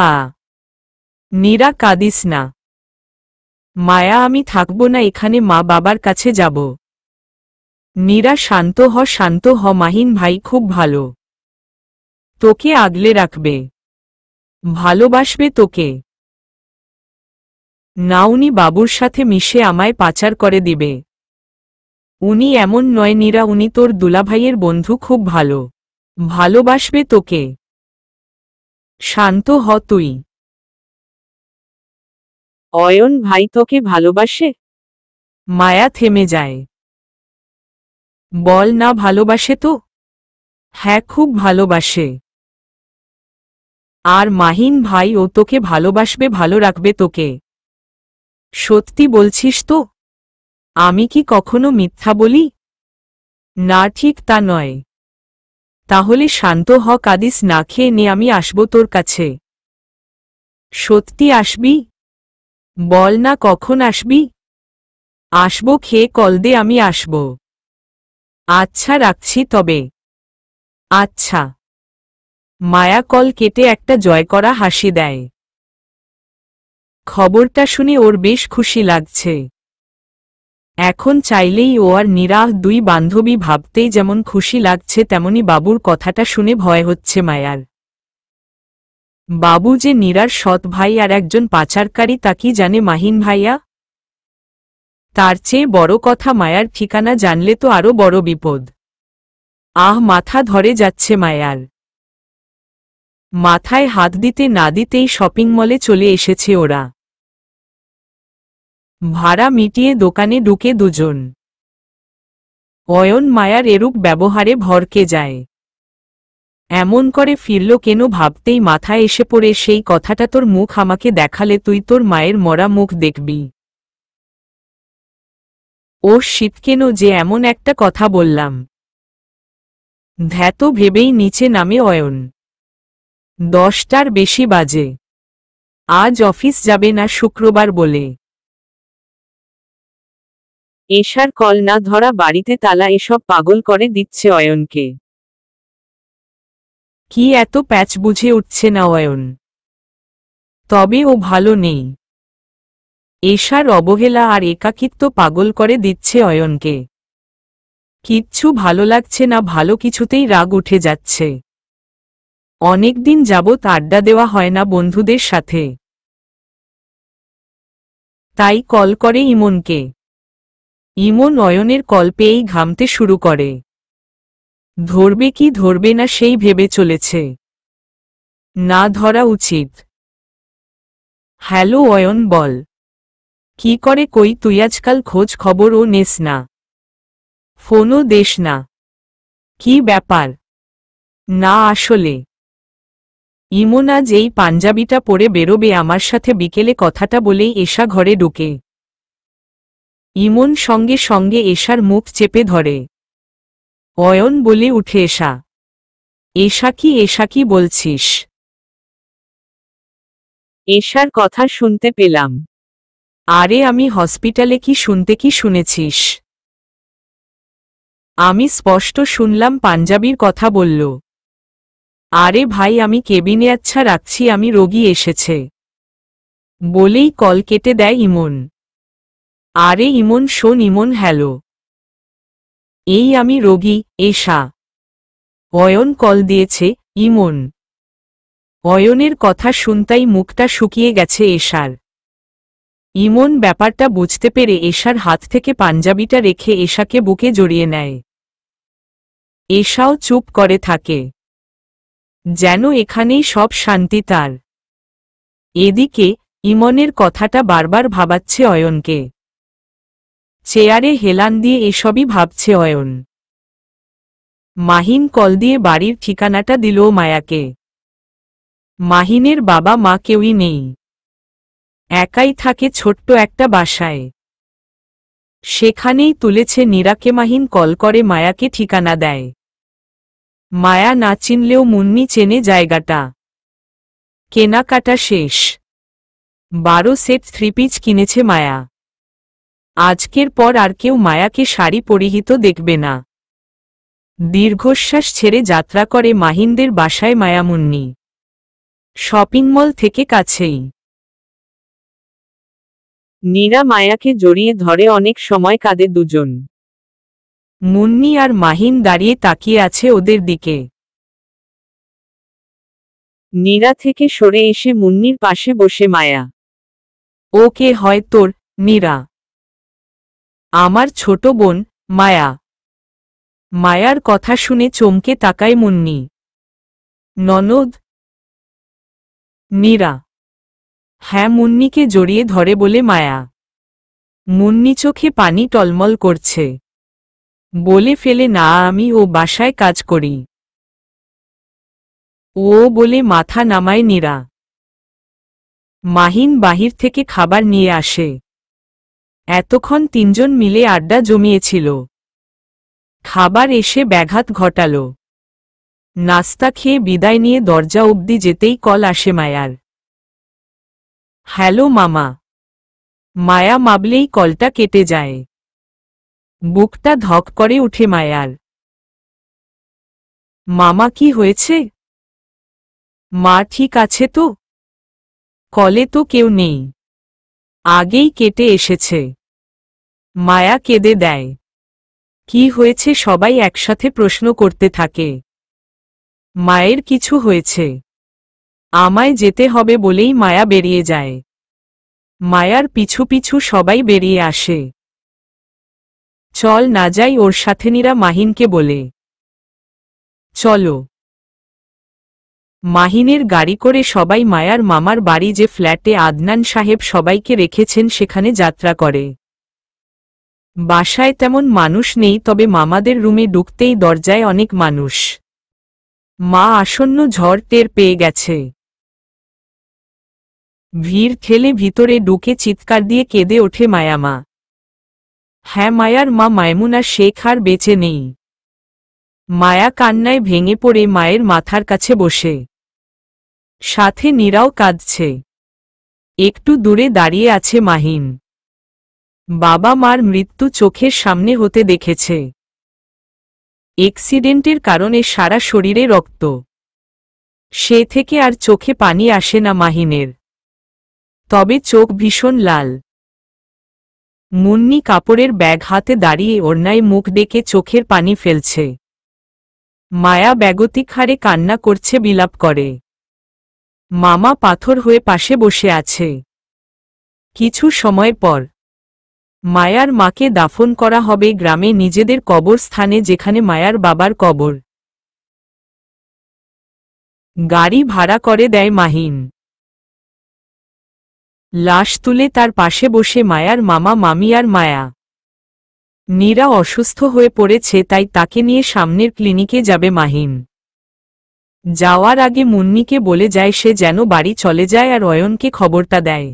নীরা কাঁদিস না। মায়া আমি থাকবো না এখানে, মা বাবার কাছে যাব। নীরা শান্ত হ মাহিন ভাই খুব ভালো। তোকে আগলে রাখবে, ভালোবাসবে তোকে। না উনি বাবুর সাথে মিশে আমায় পাচার করে দিবে। উনি এমন নয় নীরা, উনি তোর দুলাভাইয়ের বন্ধু, খুব ভালো, ভালোবাসবে তোকে। শান্ত হ তুই। অয়ন ভাই তোকে ভালোবাসে? মায়া থেমে যায়। বল না ভালোবাসে তো। হ্যাঁ খুব ভালোবাসে। আর মাহিন ভাই ও তোকে ভালোবাসবে, ভালো রাখবে তোকে। সত্যি বলছিস তো? আমি কি কখনো মিথ্যা বলি? না ঠিক তা নয়। তাহলে শান্ত হ, কাঁদিস না, খেয়ে নে, আমি আসবো তোর কাছে। সত্যি আসবি? বল না কখন আসবি। আসবো, খেয়ে কল দে, আমি আসবো। আচ্ছা রাখছি তবে। আচ্ছা। মায়া কল কেটে একটা জয় করা হাসি দেয়। খবরটা শুনে ওর বেশ খুশি লাগছে। এখন চাইলেই ও আর নীরা দুই বান্ধবী ভাবতেই যেমন খুশি লাগছে, তেমনি বাবুর কথাটা শুনে ভয় হচ্ছে মায়ার। বাবু যে নীরার সৎ ভাই আর একজন পাচারকারী তা কি জানে মাহিন ভাইয়া? তার চেয়ে বড় কথা, মায়ার ঠিকানা জানলে তো আরো বড় বিপদ। মাথা ধরে যাচ্ছে মায়ার। মাথায় হাত দিতে না দিতেই শপিং মলে চলে এসেছে ওরা। ভাড়া মিটিয়ে দোকানে ঢুকে দুজন। অয়ন মায়ার এরূপ ব্যবহারে ভরকে যায়। এমন করে ফিরল কেন ভাবতেই মাথায় এসে পড়ে সেই কথাটা, তোর মুখ আমাকে দেখালে তুই তোর মায়ের মরা মুখ দেখবি। ও শীত, কেন যে এমন একটা কথা বললাম। ধ্যাত ভেবেই নিচে নামে অয়ন। 10টার বেশি বাজে। আজ অফিস যাবে না, শুক্রবার বলে। এশার কল না ধরা, বাড়িতে তালা, এসব পাগল করে দিচ্ছে অয়নকে। কি এত প্যাচ বুঝে উঠছে না অয়ন। তবে ও ভালো নেই। এশার অবহেলা আর একাকিত্ব পাগল করে দিচ্ছে অয়নকে। কিচ্ছু ভালো লাগছে না, ভালো কিছুতেই রাগ উঠে যাচ্ছে। অনেকদিন যাবৎ আড্ডা দেওয়া হয় না বন্ধুদের সাথে। তাই কল করে ইমনকে। ইমন অয়নের কল পেয়েই ঘামতে শুরু করে। ধরবে কি ধরবে না সেই ভেবে চলেছে। না ধরা উচিত। হ্যালো অয়ন, বল। কি করে, কই তুই আজকাল খোঁজ খবরও নেস না, ফোনও দেস না। কি ব্যাপার? না আসলে ইমন আজ এই পাঞ্জাবিটা পরে বেরোবে আমার সাথে বিকেলে, কথাটা বলেই এশা ঘরে ঢুকে। ইমন সঙ্গে সঙ্গে এশার মুখ চেপে ধরে। অয়ন বলে উঠে, এশা। এশা কি বলছিস? এশার কথা শুনতে পেলাম। আরে আমি হসপিটালে, কি শুনেছিস? আমি স্পষ্ট শুনলাম পাঞ্জাবির কথা বলল। আরে ভাই আমি কেবিনে, আচ্ছা রাখছি, আমি রোগী এসেছে বলেই কল কেটে দেয় ইমন। আরে ইমন শোন, ইমন হ্যালো। এই আমি রোগী, এশা। অয়ন কল দিয়েছে। ইমন। অয়নের কথা শুনতাই মুখটা শুকিয়ে গেছে এশার। ইমন ব্যাপারটা বুঝতে পেরে এশার হাত থেকে পাঞ্জাবিটা রেখে এশাকে বুকে জড়িয়ে নেয়। এশাও চুপ করে থাকে, যেন এখানেই সব শান্তি তার। এদিকে ইমনের কথাটা বারবার ভাবাচ্ছে অয়নকে। চেয়ারে হেলান দিয়ে এসবই ভাবছে অয়ন। মাহিন কল দিয়ে বাড়ির ঠিকানাটা দিল মায়াকে। মাহিনের বাবা মা কেউই নেই, একাই থাকে ছোট্ট একটা বাসায়। সেখানেই তুলেছে নীরাকে। মাহিন কল করে মায়াকে ঠিকানা দেয়। মায়া না চিনলেও মুন্নি চেনে জায়গাটা। কেনাকাটা শেষ। 12 সেট 3 পিস কিনেছে মায়া। আজকের পর আর কেউ মায়াকে শাড়ি পরিহিত দেখবে না। দীর্ঘশ্বাস ছেড়ে যাত্রা করে মাহিনদের বাসায় মায়া মুন্নি। শপিং মল থেকে কাছেই। নীরা মায়াকে জড়িয়ে ধরে, অনেক সময় কাঁদে দুজন। মুন্নি আর মাহিন দাঁড়িয়ে তাকিয়ে আছে ওদের দিকে। নীরা থেকে সরে এসে মুন্নির পাশে বসে মায়া। ও কে হয় তোর? নীরা। আমার ছোট বোন, মায়া। মায়ার কথা শুনে চমকে তাকায় মুন্নি। ননদ? নীরা। হ্যাঁ, মুন্নিকে জড়িয়ে ধরে বলে মায়া। মুন্নি চোখে পানি টলমল করছে। বলে ফেলে, না, আমি ও বাসায় কাজ করি। ও বলে মাথা নামায় নীরা। মাহিন বাহির থেকে খাবার নিয়ে আসে। এতক্ষণ তিনজন মিলে আড্ডা জমিয়েছিল। খাবার এসে ব্যাঘাত ঘটাল। নাস্তা খেয়ে বিদায় নিয়ে দরজা অবধি যেতেই কল আসে মায়ার। হ্যালো মামা। মায়া মাবলেই কলটা কেটে যায়। বুকটা ধক করে উঠে মায়ার। মামা, কি হয়েছে? মা ঠিক আছে তো? কলে তো কেউ নেই। আগেই কেটে এসেছে। মায়া কেঁদে দেয়। কি হয়েছে সবাই একসাথে প্রশ্ন করতে থাকে। মায়ের কিছু হয়েছে। আমায় যেতে হবে বলেই মায়া বেরিয়ে যায়। মায়ার পিছু পিছু সবাই বেরিয়ে আসে। চল না যাই ওর সাথে, নীরা মাহিনকে বলে। চলো। মাহিনের গাড়ি করে সবাই মায়ার মামার বাড়ি, যে ফ্ল্যাটে আদনান সাহেব সবাইকে রেখেছেন, সেখানে যাত্রা করে। বাসায় তেমন মানুষ নেই, তবে মামাদের রুমে ঢুকতেই দরজায় অনেক মানুষ। মা আসন্ন ঝড় টের পেয়ে গেছে। ভিড় ঠেলে ভিতরে ঢুকে চিৎকার দিয়ে কেঁদে ওঠে মায়ামা। হ্যাঁ, মায়ার মা মায়মুনা শেখ আর বেঁচে নেই। মায়া কান্নায় ভেঙে পড়ে মায়ের মাথার কাছে বসে। সাথে নীরাও কাঁদছে। একটু দূরে দাঁড়িয়ে আছে মাহিন। বাবা মার মৃত্যু চোখের সামনে হতে দেখেছে। অ্যাক্সিডেন্টের কারণে সারা শরীরে রক্ত। সে থেকে আর চোখে পানি আসে না মাহিনের। তবে চোখ ভীষণ লাল। মুন্নি কাপড়ের ব্যাগ হাতে দাঁড়িয়ে ওড়নায় মুখ ডেকে চোখের পানি ফেলছে। মায়া ব্যাগতিক হারে কান্না করছে, বিলাপ করে। মামা পাথর হয়ে পাশে বসে আছে। কিছু সময় পর মায়ার মাকে দাফন করা হবে গ্রামে নিজেদের কবরস্থানে, যেখানে মায়ার বাবার কবর। গাড়ি ভাড়া করে দেয় মাহিন। লাশ তুলে তার পাশে বসে মায়ার মামা, মামি আর মায়া। নীরা অসুস্থ হয়ে পড়েছে, তাই তাকে নিয়ে সামনের ক্লিনিকে যাবে মাহিন। যাওয়ার আগে মুন্নিকে বলে যায় সে যেন বাড়ি চলে যায় আর অয়নকে খবরটা দেয়।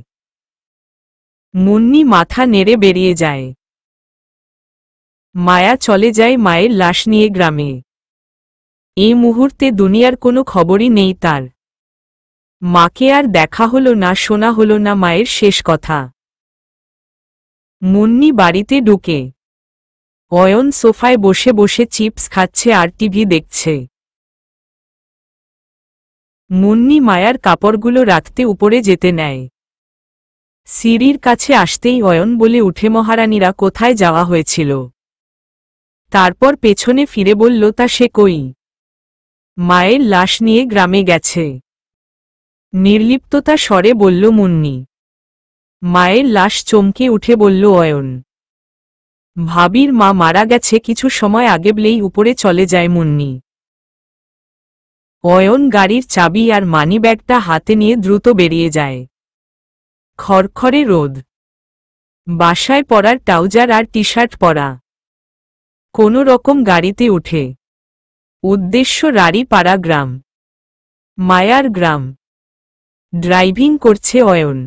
মুন্নি মাথা নেড়ে বেরিয়ে যায়। মায়া চলে যায় মায়ের লাশ নিয়ে গ্রামে। এই মুহূর্তে দুনিয়ার কোনো খবরই নেই তার। মাকে আর দেখা হলো না, শোনা হলো না মায়ের শেষ কথা। মুন্নি বাড়িতে ঢুকে অয়ন সোফায় বসে বসে চিপস খাচ্ছে আর টিভি দেখছে। মুন্নি মায়ার কাপড়গুলো রাখতে উপরে যেতে নেয়। সিঁড়ির কাছে আসতেই অয়ন বলে উঠে, মহারানীরা কোথায় যাওয়া হয়েছিল? তারপর পেছনে ফিরে বলল, তা সে কই? মায়ের লাশ নিয়ে গ্রামে গেছে। নির্লিপ্ততা স্বরে বলল মুন্নি। মায়ের লাশ চমকে উঠে বলল অয়ন। ভাবির মা মারা গেছে কিছু সময় আগে বলেই উপরে চলে যায় মুন্নি। অয়ন গাড়ির চাবি আর মানিব্যাগটা হাতে নিয়ে দ্রুত বেরিয়ে যায়। খড়খড়ে রোদ। বাসায় পরার ট্রাউজার আর টি শার্ট পরা। কোনো রকম গাড়িতে উঠে উদ্দেশ্য রাড়িপাড়া গ্রাম, মায়ার গ্রাম। ড্রাইভিং করছে অয়ন।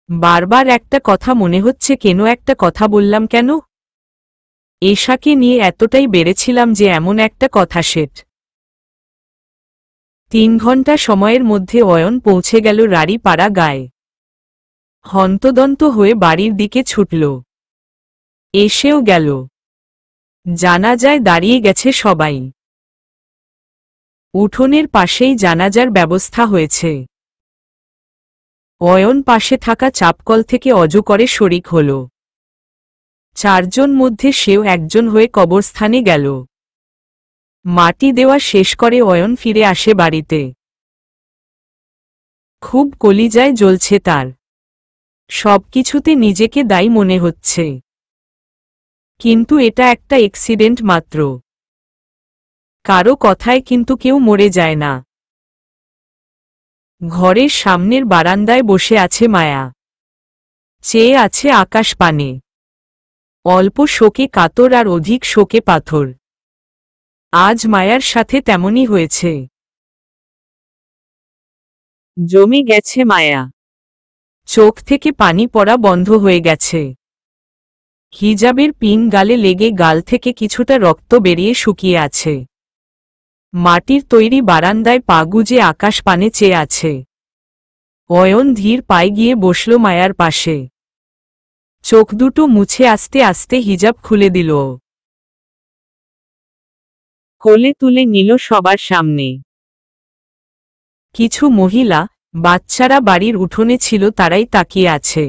বারবার একটা কথা মনে হচ্ছে, কেন একটা কথা বললাম কেন? এশাকে নিয়ে এতটাই বেড়েছিলাম যে এমন একটা কথা সেট 3 ঘন্টা সময়ের মধ্যে অয়ন পৌঁছে গেল রাড়িপাড়া গায়ে। হন্তদন্ত হয়ে বাড়ির দিকে ছুটল। এসেও গেল। জানাজায় দাঁড়িয়ে গেছে সবাই। উঠোনের পাশেই জানাজার ব্যবস্থা হয়েছে। অয়ন পাশে থাকা চাপকল থেকে অজু করে শরিক হল। 4 জন মধ্যে সেও একজন হয়ে কবরস্থানে গেল। মাটি দেওয়া শেষ করে অয়ন ফিরে আসে বাড়িতে। খুব কলিজায় জ্বলছে তার। সবকিছুতে নিজেকে দায়ী মনে হচ্ছে। কিন্তু এটা একটা অ্যাক্সিডেন্ট মাত্র। কারো কথায় কিন্তু কেউ মরে যায় না। ঘরের সামনের বারান্দায় বসে আছে মায়া। চেয়ে আছে আকাশ পানে। অল্প শোকে কাতর আর অধিক শোকে পাথর। আজ মায়ার সাথে তেমনই হয়েছে। জমে গেছে মায়া। চোখ থেকে পানি পড়া বন্ধ হয়ে গেছে। হিজাবের পিন গালে লেগে গাল থেকে কিছুটা রক্ত বেরিয়ে শুকিয়ে আছে। মাটির তৈরি বারান্দায় পা গুজে আকাশ পানে চেয়ে আছে। অয়ন ধীর পায়ে গিয়ে বসল মায়ার পাশে। চোখ দুটো মুছে আস্তে আস্তে হিজাব খুলে দিল। কোলে তুলে নিল সবার সামনে। কিছু মহিলা, বাচ্চারা বাড়ির উঠোনে ছিল, তারাই তাকিয়ে আছে।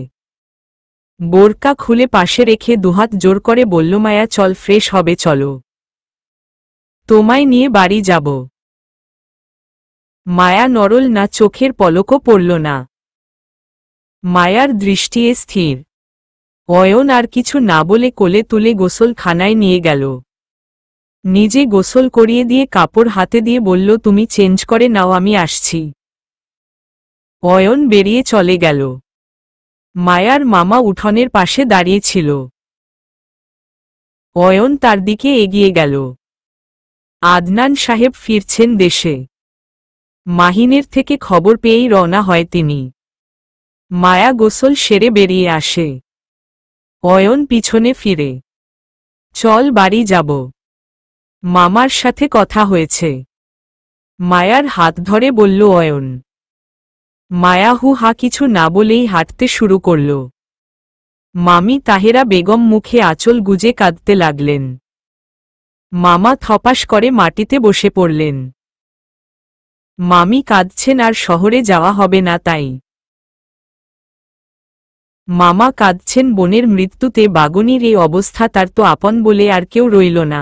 বোরকা খুলে পাশে রেখে দুহাত জোর করে বলল, মায়া চল, ফ্রেশ হবে, চলো, তোমায় নিয়ে বাড়ি যাব। মায়া নড়ল না, চোখের পলকও পড়ল না। মায়ার দৃষ্টি স্থির। অয়ন আর কিছু না বলে কোলে তুলে গোসলখানায় নিয়ে গেল। নিজে গোসল করিয়ে দিয়ে কাপড় হাতে দিয়ে বলল, তুমি চেঞ্জ করে নাও, আমি আসছি। অয়ন বেরিয়ে চলে গেল। মায়ার মামা উঠোনের পাশে দাঁড়িয়েছিল। অয়ন তার দিকে এগিয়ে গেল। আদনান সাহেব ফিরছেন দেশে। মাহিনের থেকে খবর পেয়েই রওনা হয় তিনি। মায়া গোসল সেরে বেরিয়ে আসে। অয়ন পিছনে ফিরে, চল বাড়ি যাব, মামার সাথে কথা হয়েছে। মায়ার হাত ধরে বলল অয়ন। মায়া হু হা কিছু না বলেই হাঁটতে শুরু করল। মামি তাহেরা বেগম মুখে আঁচল গুজে কাঁদতে লাগলেন। মামা থপাস করে মাটিতে বসে পড়লেন। মামি কাঁদছেন আর শহরে যাওয়া হবে না তাই। মামা কাঁদছেন বোনের মৃত্যুতে, বাগনির এই অবস্থা, তার তো আপন বলে আর কেউ রইল না।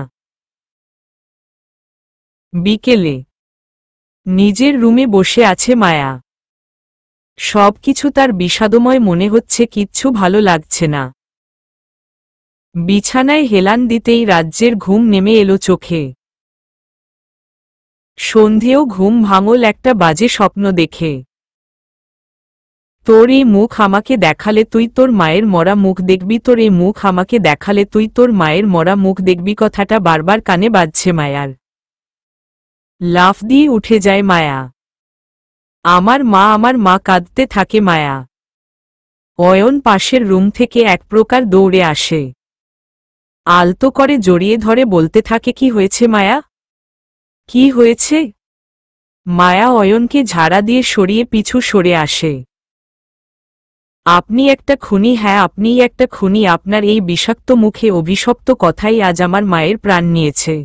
বিকেলে নিজের রুমে বসে আছে মায়া। সবকিছু তার বিষাদময় মনে হচ্ছে, কিচ্ছু ভালো লাগছে না। বিছানায় হেলান দিতেই রাজ্যের ঘুম নেমে এলো চোখে। সন্ধেও ঘুম ভাঙল একটা বাজে স্বপ্ন দেখে। তোর এই মুখ আমাকে দেখালে তুই তোর মায়ের মরা মুখ দেখবি, তোর এই মুখ আমাকে দেখালে তুই তোর মায়ের মরা মুখ দেখবি, কথাটা বারবার কানে বাজছে মায়ার। লাফ দিয়ে উঠে যায় মায়া। আমার মা, আমার মা, কাঁদতে থাকে মায়া। অয়ন পাশের রুম থেকে এক প্রকার দৌড়ে আসে। আলতো করে জড়িয়ে ধরে বলতে থাকে, কি হয়েছে মায়া, কি হয়েছে? মায়া অয়নকে ঝাড়া দিয়ে সরিয়ে পিছু সরে আসে। আপনি একটা খুনি, হ্যাঁ আপনিই একটা খুনি, আপনার এই বিষাক্ত মুখে অভিশপ্ত কথাই আজ আমার মায়ের প্রাণ নিয়েছে।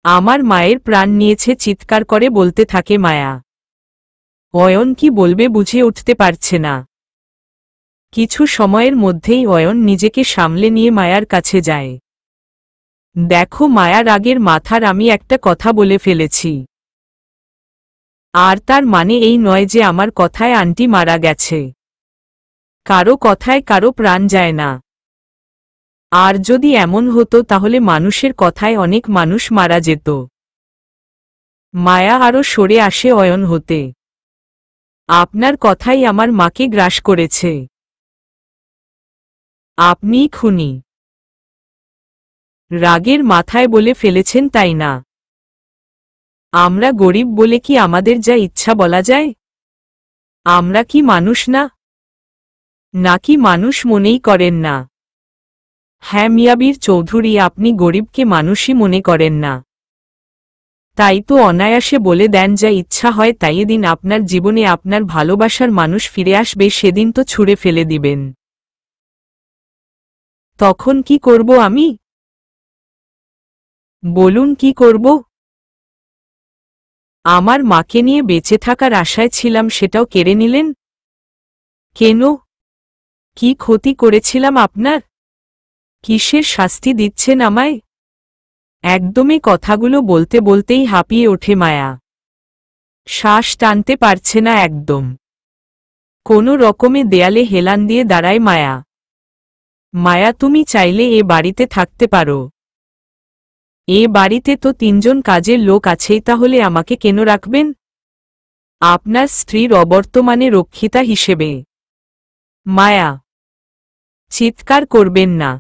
আমার মায়ের প্রাণ নিয়েছে, চিৎকার করে বলতে থাকে মায়া। অয়ন কি বলবে বুঝে উঠতে পারছে না। কিছু সময়ের মধ্যেই অয়ন নিজেকে সামলে নিয়ে মায়ার কাছে যায়। দেখো মায়া, রাগের মাথার আমি একটা কথা বলে ফেলেছি। আর তার মানে এই নয় যে আমার কথায় আন্টি মারা গেছে। কারো কথায় কারো প্রাণ যায় না। আর যদি এমন হতো তাহলে মানুষের কথায় অনেক মানুষ মারা যেত। মায়া আরও সরে আসে অয়ন হতে। আপনার কথাই আমার মাকে গ্রাস করেছে। আপনিই খুনি। রাগের মাথায় বলে ফেলেছেন তাই না? আমরা গরিব বলে কি আমাদের যা ইচ্ছা বলা যায়? আমরা কি মানুষ না? নাকি মানুষ মনেই করেন না? হ্যাঁ মিয়াবীর চৌধুরী, আপনি গরিবকে মানুষই মনে করেন না, তাই তো অনায়াসে বলে দেন যা ইচ্ছা হয় তাই। এদিন আপনার জীবনে আপনার ভালোবাসার মানুষ ফিরে আসবে, সেদিন তো ছুঁড়ে ফেলে দিবেন। তখন কি করব আমি? বলুন কি করব? আমার মাকে নিয়ে বেঁচে থাকার আশায় ছিলাম, সেটাও কেড়ে নিলেন। কেন? কি ক্ষতি করেছিলাম আপনার? কিসের শাস্তি দিচ্ছেন আমায়? একদমই কথাগুলো বলতে বলতেই হাঁপিয়ে ওঠে মায়া। শ্বাস টানতে পারছে না একদম। কোনো রকমে দেয়ালে হেলান দিয়ে দাঁড়ায় মায়া। মায়া, তুমি চাইলে এ বাড়িতে থাকতে পারো। এ বাড়িতে তো 3জন কাজের লোক আছেই, তাহলে আমাকে কেন রাখবেন? আপনার স্ত্রীর অবর্তমানে রক্ষিতা হিসেবে। মায়া, চিৎকার করবেন না।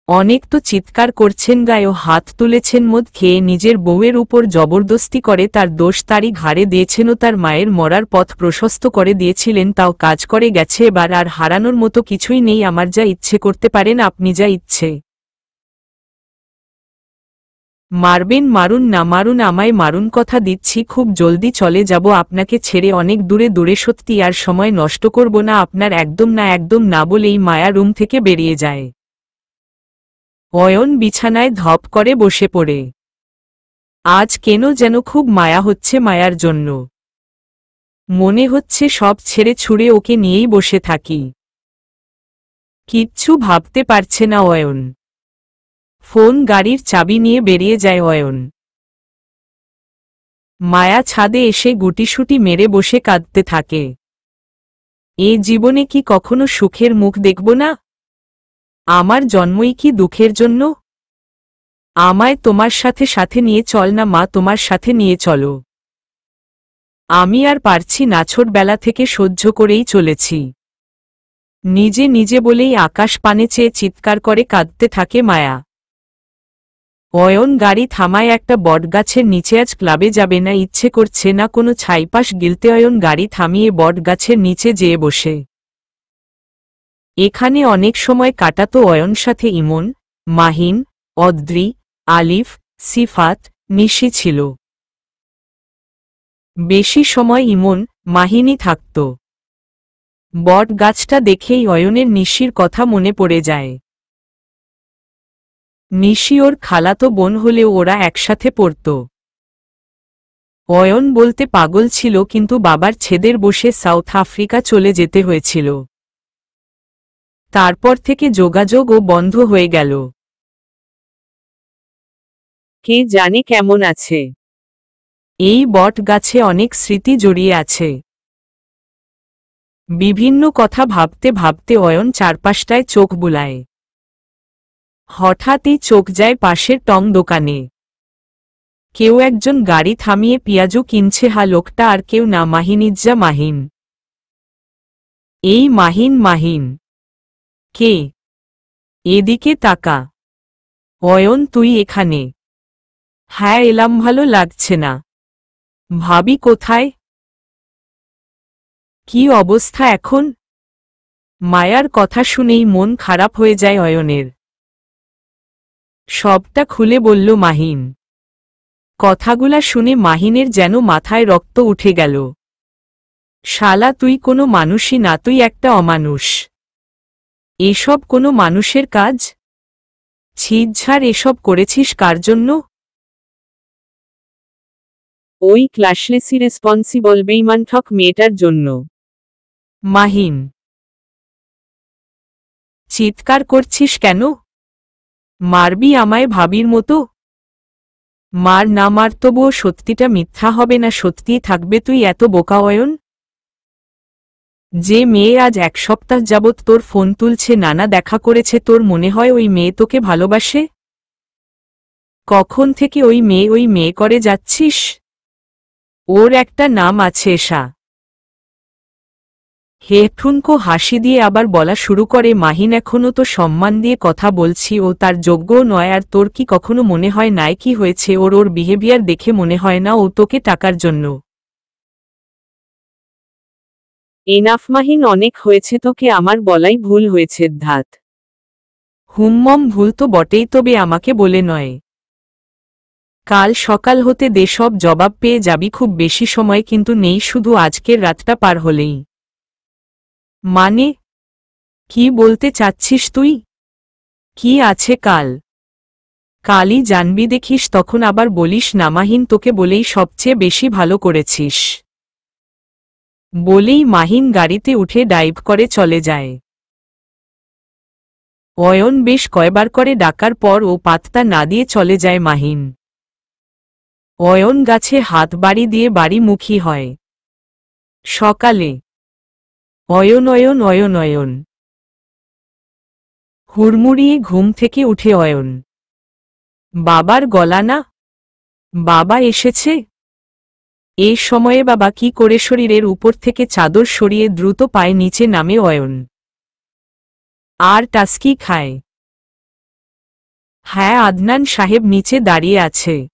অনেক তো চিৎকার করছেন, গায়েও হাত তুলেছেন, মদ খেয়ে নিজের বউয়ের উপর জবরদস্তি করে তার দোষ তারই ঘাড়ে দিয়েছেন, ও তার মায়ের মরার পথ প্রশস্ত করে দিয়েছিলেন, তাও কাজ করে গেছে। এবার আর হারানোর মতো কিছুই নেই আমার, যা ইচ্ছে করতে পারেন আপনি, যা ইচ্ছে। মারবেন মারুন, না মারুন, আমায় মারুন, কথা দিচ্ছি খুব জলদি চলে যাব আপনাকে ছেড়ে অনেক দূরে দূরে, সত্যি আর সময় নষ্ট করব না আপনার, একদম না, একদম না বলেই মায়া রুম থেকে বেরিয়ে যায়। অয়ন বিছানায় ধপ করে বসে পড়ে। আজ কেন যেন খুব মায়া হচ্ছে মায়ার জন্য। মনে হচ্ছে সব ছেড়ে ছুড়ে ওকে নিয়েই বসে থাকি। কিচ্ছু ভাবতে পারছে না অয়ন। ফোন, গাড়ির চাবি নিয়ে বেরিয়ে যায় অয়ন। মায়া ছাদে এসে গুটিসুটি মেরে বসে কাঁদতে থাকে। এ জীবনে কি কখনো সুখের মুখ দেখব না? আমার জন্মই কি দুঃখের জন্য? আমায় তোমার সাথে সাথে নিয়ে চল না মা, তোমার সাথে নিয়ে চলো। আমি আর পারছি না, ছোটবেলা থেকে সহ্য করেই চলেছি। নিজে নিজে বলেই আকাশ পানে চেয়ে চিৎকার করে কাঁদতে থাকে মায়া। অয়ন গাড়ি থামায় একটা বটগাছের নিচে। আজ ক্লাবে যাবে না, ইচ্ছে করছে না কোনো ছাইপাশ গিলতে। অয়ন গাড়ি থামিয়ে বটগাছের নিচে যেয়ে বসে। এখানে অনেক সময় কাটাতো অয়ন, সাথে ইমন, মাহিন, অদ্রি, আলিফ, সিফাত, নিশি ছিল। বেশি সময় ইমন, মাহিনই থাকত। বট গাছটা দেখেই অয়নের নিশির কথা মনে পড়ে যায়। নিশি ওর খালাতো বোন হলেও ওরা একসাথে পড়ত। অয়ন বলতে পাগল ছিল, কিন্তু বাবার ছেদের বসে সাউথ আফ্রিকা চলে যেতে হয়েছিল। তারপর থেকে যোগাযোগও বন্ধ হয়ে গেল। কে জানে কেমন আছে। এই বট গাছে অনেক স্মৃতি জড়িয়ে আছে। বিভিন্ন কথা ভাবতে ভাবতে অয়ন চারপাশটায় চোখ বুলায়। হঠাৎই চোখ যায় পাশের টং দোকানে। কেউ একজন গাড়ি থামিয়ে পিয়াজু কিনছে। হা, লোকটা আর কেউ না, মাহিনিজ্জা, মাহিন। এই মাহিন, মাহিন কে? এদিকে তাকা। অয়ন, তুই এখানে? হ্যাঁ এলাম, ভালো লাগছে না। ভাবি কোথায়? কি অবস্থা এখন? মায়ার কথা শুনেই মন খারাপ হয়ে যায় অয়নের। সবটা খুলে বলল মাহিন। কথাগুলা শুনে মাহিনের যেন মাথায় রক্ত উঠে গেল। শালা, তুই কোনো মানুষই না, তুই একটা অমানুষ। এসব কোনো মানুষের কাজ? ছিঁঝাড়, এসব করেছিস কার জন্য? ওই ক্লাসলেস ইরেসপন্সিবল বেইমান ঠক মেয়েটার জন্য। মাহিন, চিৎকার করছিস কেন? মারবি আমায় ভাবির মতো? মার না মার, তবুও সত্যিটা মিথ্যা হবে না, সত্যিই থাকবে। তুই এত বোকা অয়ন। যে মেয়ে আজ 1 সপ্তাহ যাবৎ তোর ফোন তুলছে, নানা দেখা করেছে, তোর মনে হয় ওই মেয়ে তোকে ভালোবাসে? কখন থেকে ওই মেয়ে করে যাচ্ছিস? ওর একটা নাম আছে, এশা। ঠুনকো হাসি দিয়ে আবার বলা শুরু করে, মাহিন, এখনো তো সম্মান দিয়ে কথা বলছি, ও তার যোগ্যও নয়। আর তোর কি কখনো মনে হয় নাই কি হয়েছে ওর? ওর বিহেভিয়ার দেখে মনে হয় না ও তোকে টাকার জন্য। এনাফ মাহিন, অনেক হয়েছে, তোকে আমার বলাই ভুল হয়েছে। ধাত। হুম্মম ভুল তো বটেই, তবে আমাকে বলে নয়। কাল সকাল হতে দে, সব জবাব পেয়ে যাবি, খুব বেশি সময় কিন্তু নেই, শুধু আজকের রাতটা পার হলেই। মানে কি বলতে চাচ্ছিস তুই? কি আছে কাল? কালই জানবি, দেখিস তখন আবার বলিস না মাহিন তোকে বলেই সবচেয়ে বেশি ভালো করেছিস। বলেই মাহিন গাড়িতে উঠে ড্রাইভ করে চলে যায়। অয়ন বেশ কয়বার করে ডাকার পর ও পাত্তা না দিয়ে চলে যায় মাহিন। অয়ন গাছে হাত বাড়ি দিয়ে বাড়িমুখী হয়। সকালে অয়ন অয়ন অয়ন অয়ন। হুড়মুড়িয়ে ঘুম থেকে উঠে অয়ন। বাবার গলা না? বাবা এসেছে? এ সময়ে বাবা কি করে? শরীরের উপর থেকে চাদর সরিয়ে দ্রুত পায়ে নিচে নামে অয়ন। আর টাস্কি খায়। হ্যাঁ, আদনান সাহেব নিচে দাঁড়িয়ে আছে।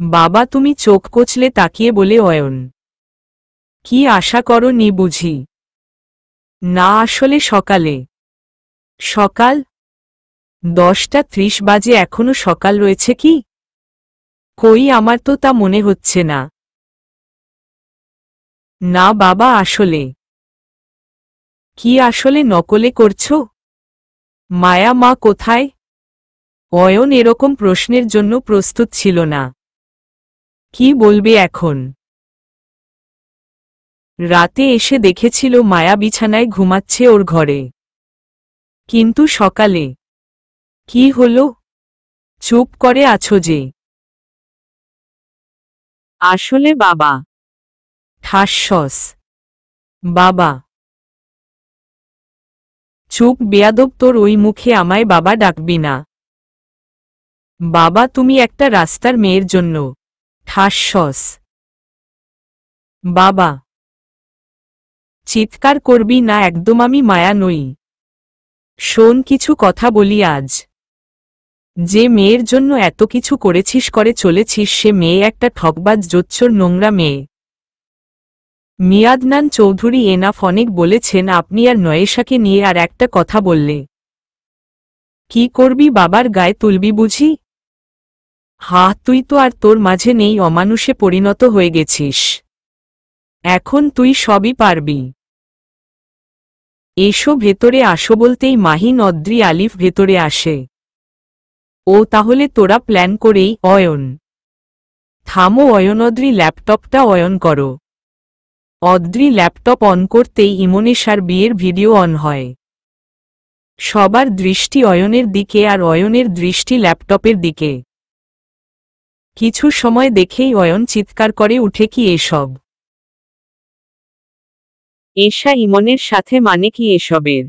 বাবা তুমি? চোখ কচলে তাকিয়ে বলে অয়ন। কি আশা করো নি বুঝি? না আসলে সকালে। সকাল? 10:30 বাজে, এখনো সকাল রয়েছে কি? কই, আমার তো তা মনে হচ্ছে না। না বাবা, আসলে। কি আসলে নকলে করছো? মায়া মা কোথায়? অয়ন এরকম প্রশ্নের জন্য প্রস্তুত ছিল না। কি বলবে এখন? রাতে এসে দেখেছিল মায়া বিছানায় ঘুমাচ্ছে ওর ঘরে। কিন্তু সকালে কি হলো? চুপ করে আছো যে? আসলে বাবা। ঠাসস। বাবা। চুপ বেয়াদব, তোর ওই মুখে আমায় বাবা ডাকবি না। বাবা তুমি একটা রাস্তার মেয়ের জন্য। ঠাসস। বাবা। চিৎকার করবি না একদম, আমি মায়া নই। শোন, কিছু কথা বলি আজ। যে মেয়ের জন্য এত কিছু করেছিস করে চলেছিস, সে মেয়ে একটা ঠকবাজ জোচ্চোর নোংরা মেয়ে। মিয়াদনান চৌধুরী এনাফ অনেক বলেছেন, আপনি আর নয়েশাকে নিয়ে আর একটা কথা বললে কি করবি? বাবার গায়ে তুলবি বুঝি? তুই তো আর তোর মাঝে নেই, অমানুষে পরিণত হয়ে গেছিস। এখন তুই সবই পারবি। এসো ভেতরে আসো বলতেই মাহিন অদ্রি আলিফ ভেতরে আসে। ও তাহলে তোরা প্ল্যান করেই? অয়ন থামো অয়ন, অদ্রি ল্যাপটপটা অয়ন করো। অদ্রি ল্যাপটপ অন করতেই ইমনেশার বিয়ের ভিডিও অন হয়। সবার দৃষ্টি অয়নের দিকে আর অয়নের দৃষ্টি ল্যাপটপের দিকে। কিছু সময় দেখেই অয়ন চিৎকার করে উঠে, কি এসব? এশা ইমনের সাথে মানে কি এসবের?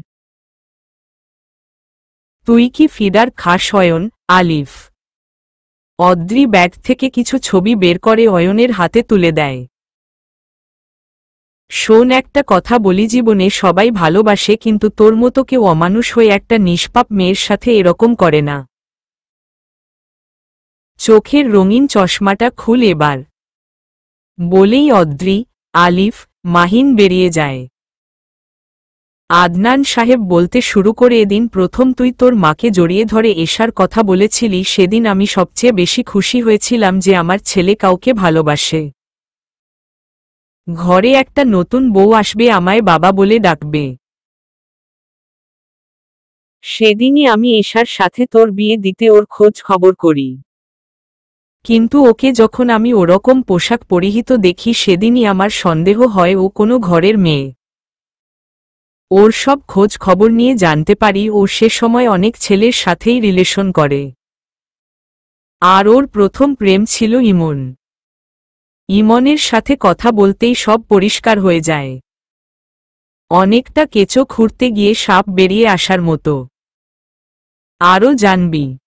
তুই কি ফিডার খাস অয়ন? আলিফ। অদ্রি ব্যাগ থেকে কিছু ছবি বের করে অয়নের হাতে তুলে দেয়। শোন, একটা কথা বলি, জীবনে সবাই ভালোবাসে, কিন্তু তোর মতো কেউ অমানুষ হয়ে একটা নিষ্পাপ মেয়ের সাথে এরকম করে না। চোখের রঙিন চশমাটা খুল এবার। বলেই অদ্রি, আলিফ, মাহিন বেরিয়ে যায়। আদনান সাহেব বলতে শুরু করে, এদিন প্রথম তুই তোর মাকে জড়িয়ে ধরে এশার কথা বলেছিলি, সেদিন আমি সবচেয়ে বেশি খুশি হয়েছিলাম যে আমার ছেলে কাউকে ভালোবাসে। ঘরে একটা নতুন বউ আসবে, আমায় বাবা বলে ডাকবে। সেদিনই আমি এশার সাথে তোর বিয়ে দিতে ওর খোঁজ খবর করি। কিন্তু ওকে যখন আমি ওরকম পোশাক পরিহিত দেখি, সেদিনই আমার সন্দেহ হয় ও কোনো ঘরের মেয়ে। ওর সব খোঁজ খবর নিয়ে জানতে পারি ও সে সময় অনেক ছেলের সাথেই রিলেশন করে। আর ওর প্রথম প্রেম ছিল ইমন। ইমনের সাথে কথা বলতেই সব পরিষ্কার হয়ে যায়। অনেকটা কেঁচো খুঁড়তে গিয়ে সাপ বেরিয়ে আসার মতো। আরও জানবি।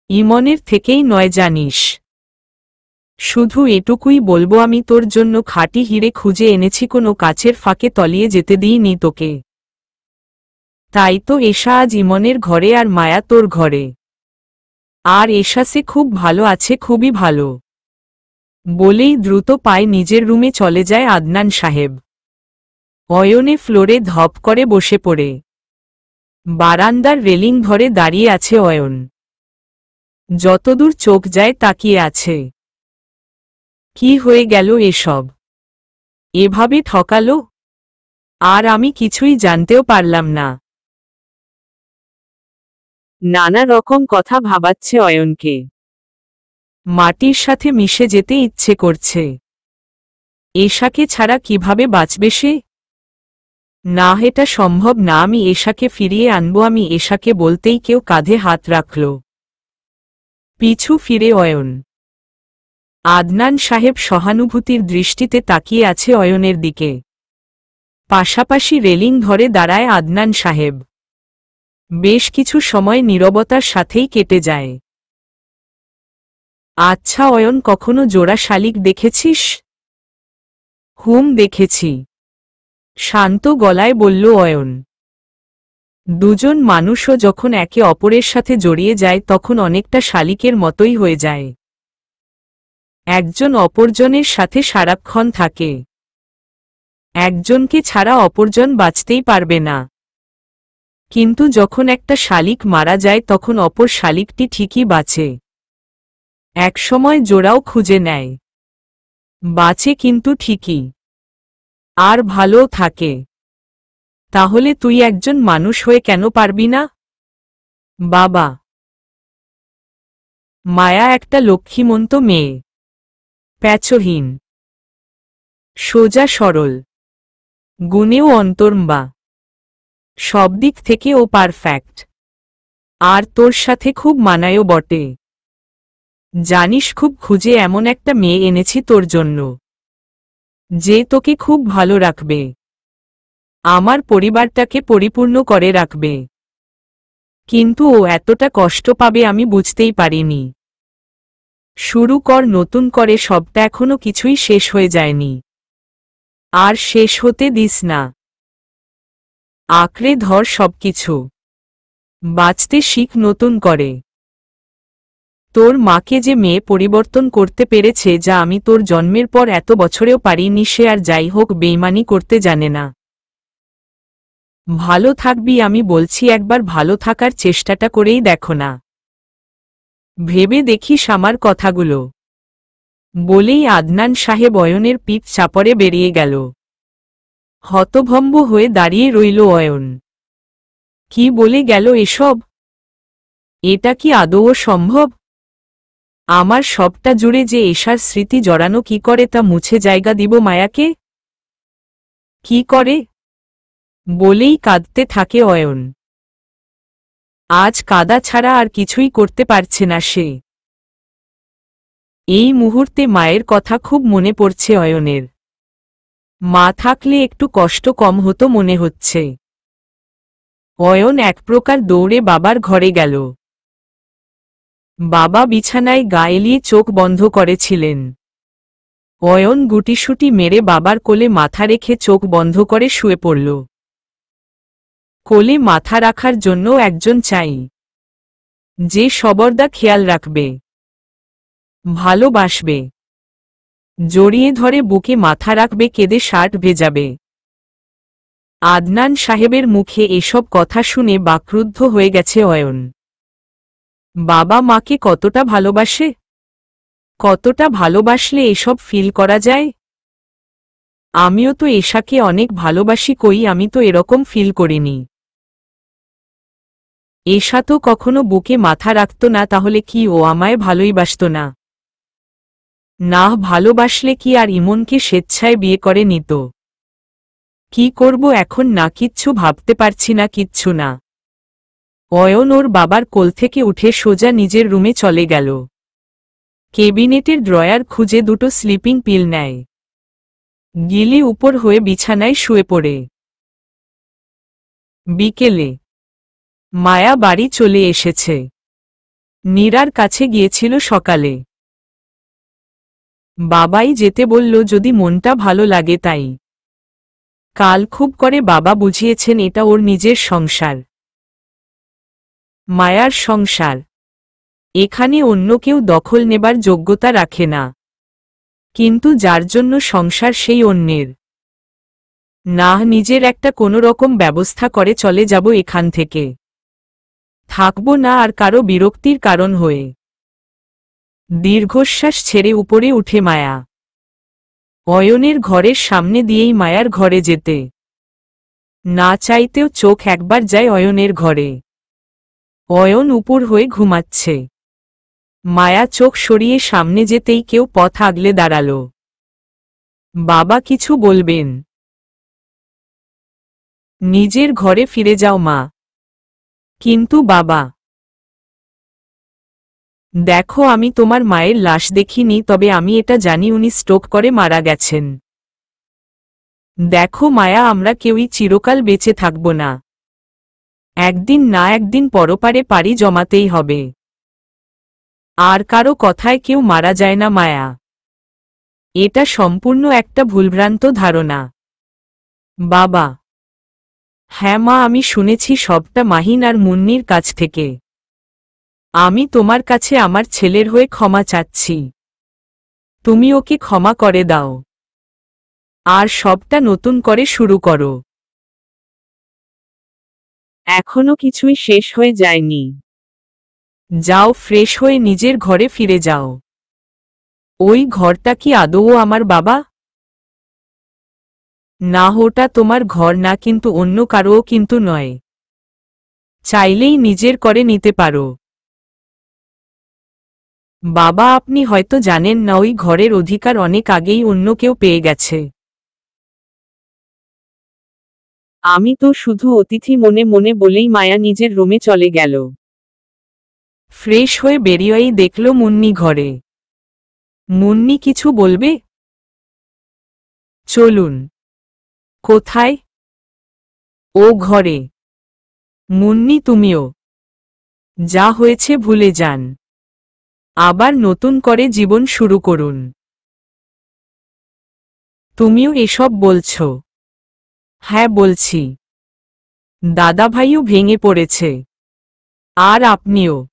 ইমনের থেকেই নয় জানিস। শুধু এটুকুই বলবো, আমি তোর জন্য খাঁটি হিরে খুঁজে এনেছি, কোনো কাচের ফাঁকে তলিয়ে যেতে দিইনি তোকে। তাই তো এশা আজ ইমনের ঘরে আর মায়া তোর ঘরে। আর এশা সে খুব ভালো আছে, খুবই ভালো। বলেই দ্রুত পায়ে নিজের রুমে চলে যায় আদনান সাহেব। অয়নে ফ্লোরে ধপ করে বসে পড়ে। বারান্দার রেলিং ধরে দাঁড়িয়ে আছে অয়ন। যতদূর চোখ যায় তাকিয়ে আছে। কি হয়ে গেল এসব? এভাবে ঠকালো? আর আমি কিছুই জানতেও পারলাম না। নানা রকম কথা ভাবাচ্ছে অয়নকে। মাটির সাথে মিশে যেতে ইচ্ছে করছে। এশাকে ছাড়া কিভাবে বাঁচবে সে? না, এটা সম্ভব না। আমি এশাকে ফিরিয়ে আনবো। আমি এশাকে বলতেই কেউ কাঁধে হাত রাখল। পিছু ফিরে অয়ন। আদনান সাহেব সহানুভূতির দৃষ্টিতে তাকিয়ে আছে অয়নের দিকে। পাশাপাশি রেলিং ধরে দাঁড়ায় আদনান সাহেব। বেশ কিছু সময় নীরবতার সাথেই কেটে যায়। আচ্ছা অয়ন, কখনো জোড়া শালিক দেখেছিস? দেখেছি, শান্ত গলায় বলল অয়ন। দুজন মানুষও যখন একে অপরের সাথে জড়িয়ে যায় তখন অনেকটা শালিকের মতোই হয়ে যায়। একজন অপরজনের সাথে সারাক্ষণ থাকে। একজনকে ছাড়া অপরজন বাঁচতেই পারবে না। কিন্তু যখন একটা শালিক মারা যায় তখন অপর শালিকটি ঠিকই বাঁচে। একসময় জোড়াও খুঁজে নেয়, বাঁচে কিন্তু ঠিকই, আর ভালোও থাকে। তাহলে তুই একজন মানুষ হয়ে কেন পারবি না? বাবা। মায়া একটা লক্ষ্মীমন্ত মেয়ে, প্যাচহীন, সোজা সরল, গুণেও অন্তর্মা। সব দিক থেকে ও পারফেক্ট। আর তোর সাথে খুব মানায়ও বটে। জানিস, খুব খুঁজে এমন একটা মেয়ে এনেছি তোর জন্য, যে তোকে খুব ভালো রাখবে, আমার পরিবারটাকে পরিপূর্ণ করে রাখবে। কিন্তু ও এতটা কষ্ট পাবে আমি বুঝতেই পারিনি। শুরু কর নতুন করে, সবটা এখনো কিছুই শেষ হয়ে যায়নি। আর শেষ হতে দিস না। আঁকড়ে ধর সবকিছু। বাঁচতে শিখ নতুন করে। তোর মাকে যে মেয়ে পরিবর্তন করতে পেরেছে, যা আমি তোর জন্মের পর এত বছরেও পারিনি, সে আর যাই হোক বেইমানি করতে জানে না। ভালো থাকবি, আমি বলছি একবার ভালো থাকার চেষ্টাটা করেই দেখো না। ভেবে দেখিস আমার কথাগুলো। বলেই আদনান সাহেব অয়নের পিঠ চাপড়ে বেরিয়ে গেল। হতভম্ব হয়ে দাঁড়িয়ে রইল অয়ন। কি বলে গেল এসব? এটা কি আদৌ সম্ভব? আমার সবটা জুড়ে যে এশার স্মৃতি জড়ানো, কি করে তা মুছে জায়গা দিব মায়াকে? কি করে? বলেই কাঁদতে থাকে অয়ন। আজ কাদা ছাড়া আর কিছুই করতে পারছে না সে। এই মুহূর্তে মায়ের কথা খুব মনে পড়ছে অয়নের। মা থাকলে একটু কষ্ট কম হতো মনে হচ্ছে। অয়ন এক প্রকার দৌড়ে বাবার ঘরে গেল। বাবা বিছানায় গা এলিয়ে চোখ বন্ধ করেছিলেন। অয়ন গুটিসুটি মেরে বাবার কোলে মাথা রেখে চোখ বন্ধ করে শুয়ে পড়ল। কোলে মাথা রাখার জন্য একজন চাই, যে সবর্দা খেয়াল রাখবে, ভালোবাসবে, জড়িয়ে ধরে বুকে মাথা রাখবে, কেঁদে শার্ট ভেজাবে। আদনান সাহেবের মুখে এসব কথা শুনে বাকরুদ্ধ হয়ে গেছে অয়ন। বাবা মাকে কতটা ভালোবাসে, কতটা ভালোবাসলে এসব ফিল করা যায়? আমিও তো এশাকে অনেক ভালোবাসি, কই আমি তো এরকম ফিল করিনি। এশা তো কখনো বুকে মাথা রাখত না, তাহলে কি ও আমায় ভালোইবাসত না? না ভালোবাসলে কি আর ইমনকে স্বেচ্ছায় বিয়ে করে নিত? কি করব এখন? না কিচ্ছু ভাবতে পারছি না, কিচ্ছু না। অয়ন ওর বাবার কোল থেকে উঠে সোজা নিজের রুমে চলে গেল। কেবিনেটের ড্রয়ার খুঁজে দুটো স্লিপিং পিল নেয়। গিলে উপর হয়ে বিছানায় শুয়ে পড়ে। বিকেলে মায়া বাড়ি চলে এসেছে। নীরার কাছে গিয়েছিল সকালে। বাবাই যেতে বলল যদি মনটা ভালো লাগে তাই। কাল খুব করে বাবা বুঝিয়েছেন এটা ওর নিজের সংসার, মায়ার সংসার। এখানে অন্য কেউ দখল নেবার যোগ্যতা রাখে না। কিন্তু যার জন্য সংসার সেই অন্যের। না, নিজের একটা কোনো রকম ব্যবস্থা করে চলে যাব এখান থেকে। থাকবো না আর কারো বিরক্তির কারণ হয়ে। দীর্ঘশ্বাস ছেড়ে উপরে উঠে মায়া অয়নের ঘরের সামনে দিয়েই মায়ার ঘরে যেতে না চাইতেও চোখ একবার যায় অয়নের ঘরে। অয়ন উপর হয়ে ঘুমাচ্ছে। মায়া চোখ সরিয়ে সামনে যেতেই কেউ পথ আগলে দাঁড়াল। বাবা, কিছু বলবেন? নিজের ঘরে ফিরে যাও মা। কিন্তু বাবা, দেখো, আমি তোমার মায়ের লাশ দেখিনি, তবে আমি এটা জানি উনি স্ট্রোক করে মারা গেছেন। দেখো মায়া, আমরা কেউই চিরকাল বেঁচে থাকব না। একদিন না একদিন পরপারে পাড়ি জমাতেই হবে। আর কারো কথায় কেউ মারা যায় না মায়া। এটা সম্পূর্ণ একটা ভুলভ্রান্ত ধারণা। বাবা। হ্যাঁ মা, আমি শুনেছি সবটা মাহিন আর মুন্নির কাছ থেকে। আমি তোমার কাছে আমার ছেলের হয়ে ক্ষমা চাচ্ছি। তুমি ওকে ক্ষমা করে দাও আর সবটা নতুন করে শুরু করো। এখনো কিছুই শেষ হয়ে যায়নি। যাও, ফ্রেশ হয়ে নিজের ঘরে ফিরে যাও। ওই ঘরটা কি আদৌ আমার বাবা? না, ওটা তোমার ঘর না, কিন্তু অন্য কারোও কিন্তু নয়। চাইলেই নিজের করে নিতে পারো। বাবা, আপনি হয়তো জানেন না, ওই ঘরের অধিকার অনেক আগেই অন্য কেউ পেয়ে গেছে। আমি তো শুধু অতিথি মনে মনে বলেই মায়া নিজের রুমে চলে গেল। ফ্রেশ হয়ে বেরিয়েই দেখল মুন্নি ঘরে। মুন্নি কিছু বলবে? চলুন। কোথায়? ও ঘরে। মুন্নি, তুমিও যা হয়েছে ভুলে যান। আবার নতুন করে জীবন শুরু করুন। তুমিও এসব বলছো? হ্যাঁ বলছি। দাদাভাইও ভেঙে পড়েছে। আর আপনিও।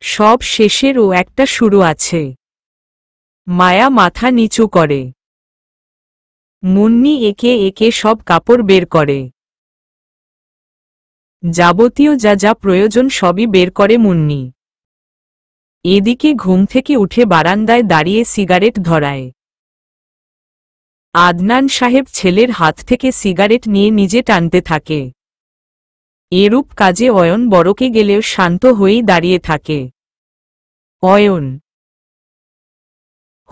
সব শেষেরও একটা শুরু আছে। মায়া মাথা নিচু করে। মুন্নি একে একে সব কাপড় বের করে। যাবতীয় যা যা প্রয়োজন সবই বের করে মুন্নি। এদিকে ঘুম থেকে উঠে বারান্দায় দাঁড়িয়ে সিগারেট ধরায়। আদনান সাহেব ছেলের হাত থেকে সিগারেট নিয়ে নিজে টানতে থাকে। এরূপ কাজে অয়ন বড়কে গেলেও শান্ত হয়েই দাঁড়িয়ে থাকে। অয়ন।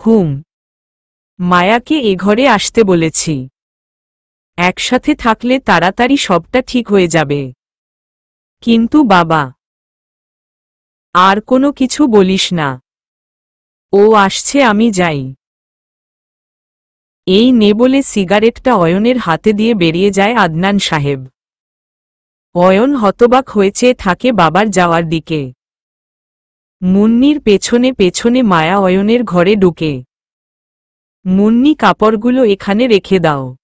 হুম। মায়াকে এ ঘরে আসতে বলেছি। একসাথে থাকলে তাড়াতাড়ি সবটা ঠিক হয়ে যাবে। কিন্তু বাবা। আর কোনো কিছু বলিস না। ও আসছে, আমি যাই। এই নে বলে সিগারেটটা অয়নের হাতে দিয়ে বেরিয়ে যায় আদনান সাহেব। অয়ন হতবাক হয়েছে থাকে বাবার যাওয়ার দিকে। মুন্নির পেছনে পেছনে মায়া অয়নের ঘরে ঢুকে। মুন্নি, কাপড়গুলো এখানে রেখে দাও।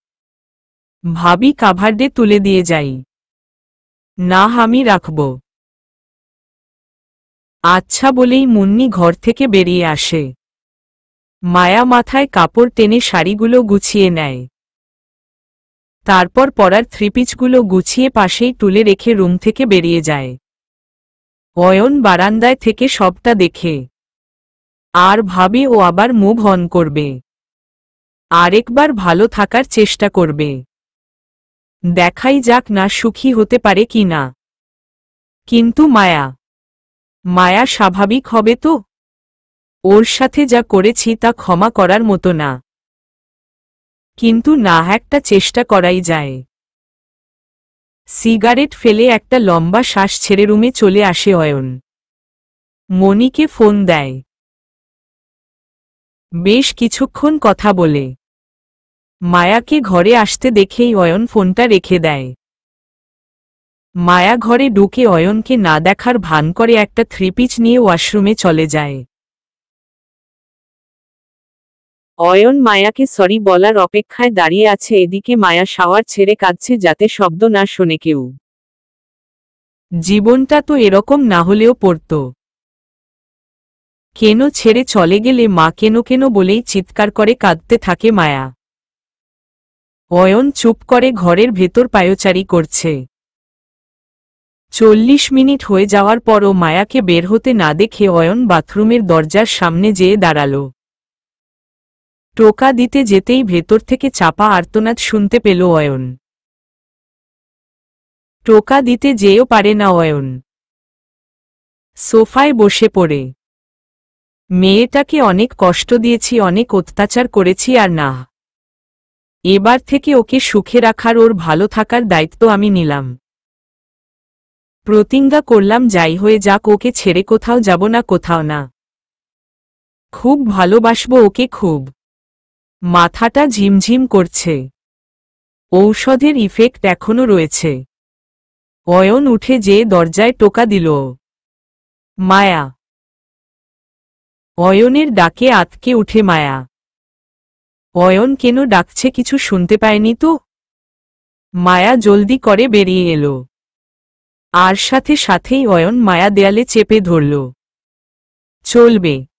ভাবি কাভার্ডে তুলে দিয়ে যাই। না, আমি রাখব। আচ্ছা বলেই মুন্নি ঘর থেকে বেরিয়ে আসে। মায়া মাথায় কাপড় টেনে শাড়িগুলো গুছিয়ে নেয়। তারপর পরার থ্রিপিচগুলো গুছিয়ে পাশেই তুলে রেখে রুম থেকে বেরিয়ে যায়। অয়ন বারান্দায় থেকে সবটা দেখে আর ভাবে ও আবার মুভ অন করবে। আরেকবার ভালো থাকার চেষ্টা করবে। দেখাই যাক না সুখী হতে পারে কি না। কিন্তু মায়া। মায়া স্বাভাবিক হবে তো? ওর সাথে যা করেছি তা ক্ষমা করার মতো না। কিন্তু না, একটা চেষ্টা করাই যায়। সিগারেট ফেলে একটা লম্বা শ্বাস ছেড়ে রুমে চলে আসে অয়ন। মনিকে ফোন দেয়। বেশ কিছুক্ষণ কথা বলে মায়াকে ঘরে আসতে দেখেই অয়ন ফোনটা রেখে দেয়। মায়া ঘরে ঢুকে অয়নকে না দেখার ভান করে একটা থ্রিপিচ নিয়ে ওয়াশরুমে চলে যায়। অয়ন মায়াকে সরি বলার অপেক্ষায় দাঁড়িয়ে আছে। এদিকে মায়া শাওয়ার ছেড়ে কাঁদছে যাতে শব্দ না শোনে কেউ। জীবনটা তো এরকম না হলেও পড়ত। কেন ছেড়ে চলে গেলে মা, কেন কেন বলেই চিৎকার করে কাঁদতে থাকে মায়া। অয়ন চুপ করে ঘরের ভেতর পায়চারি করছে। 40 মিনিট হয়ে যাওয়ার পরও মায়াকে বের হতে না দেখে অয়ন বাথরুমের দরজার সামনে যেয়ে দাঁড়াল। টোকা দিতে যেতেই ভেতর থেকে চাপা আর্তনাদ শুনতে পেল অয়ন। টোকা দিতে যেও পারে না অয়ন। সোফায় বসে পড়ে, মেয়েটাকে অনেক কষ্ট দিয়েছি, অনেক অত্যাচার করেছি, আর না, এবার থেকে ওকে সুখে রাখার, ওর ভালো থাকার দায়িত্ব আমি নিলাম। প্রতিজ্ঞা করলাম যাই হয়ে যাক ওকে ছেড়ে কোথাও যাব না, কোথাও না। খুব ভালোবাসবো ওকে, খুব। মাথাটা ঝিমঝিম করছে, ঔষধের ইফেক্ট এখনো রয়েছে। অয়ন উঠে যেয়ে দরজায় টোকা দিল। মায়া। অয়নের ডাকে আঁতকে উঠে মায়া। অয়ন কেন ডাকছে কিছু শুনতে পায়নি তো? মায়া জলদি করে বেরিয়ে এলো, আর সাথে সাথেই অয়ন মায়া দেয়ালে চেপে ধরল। চলবে।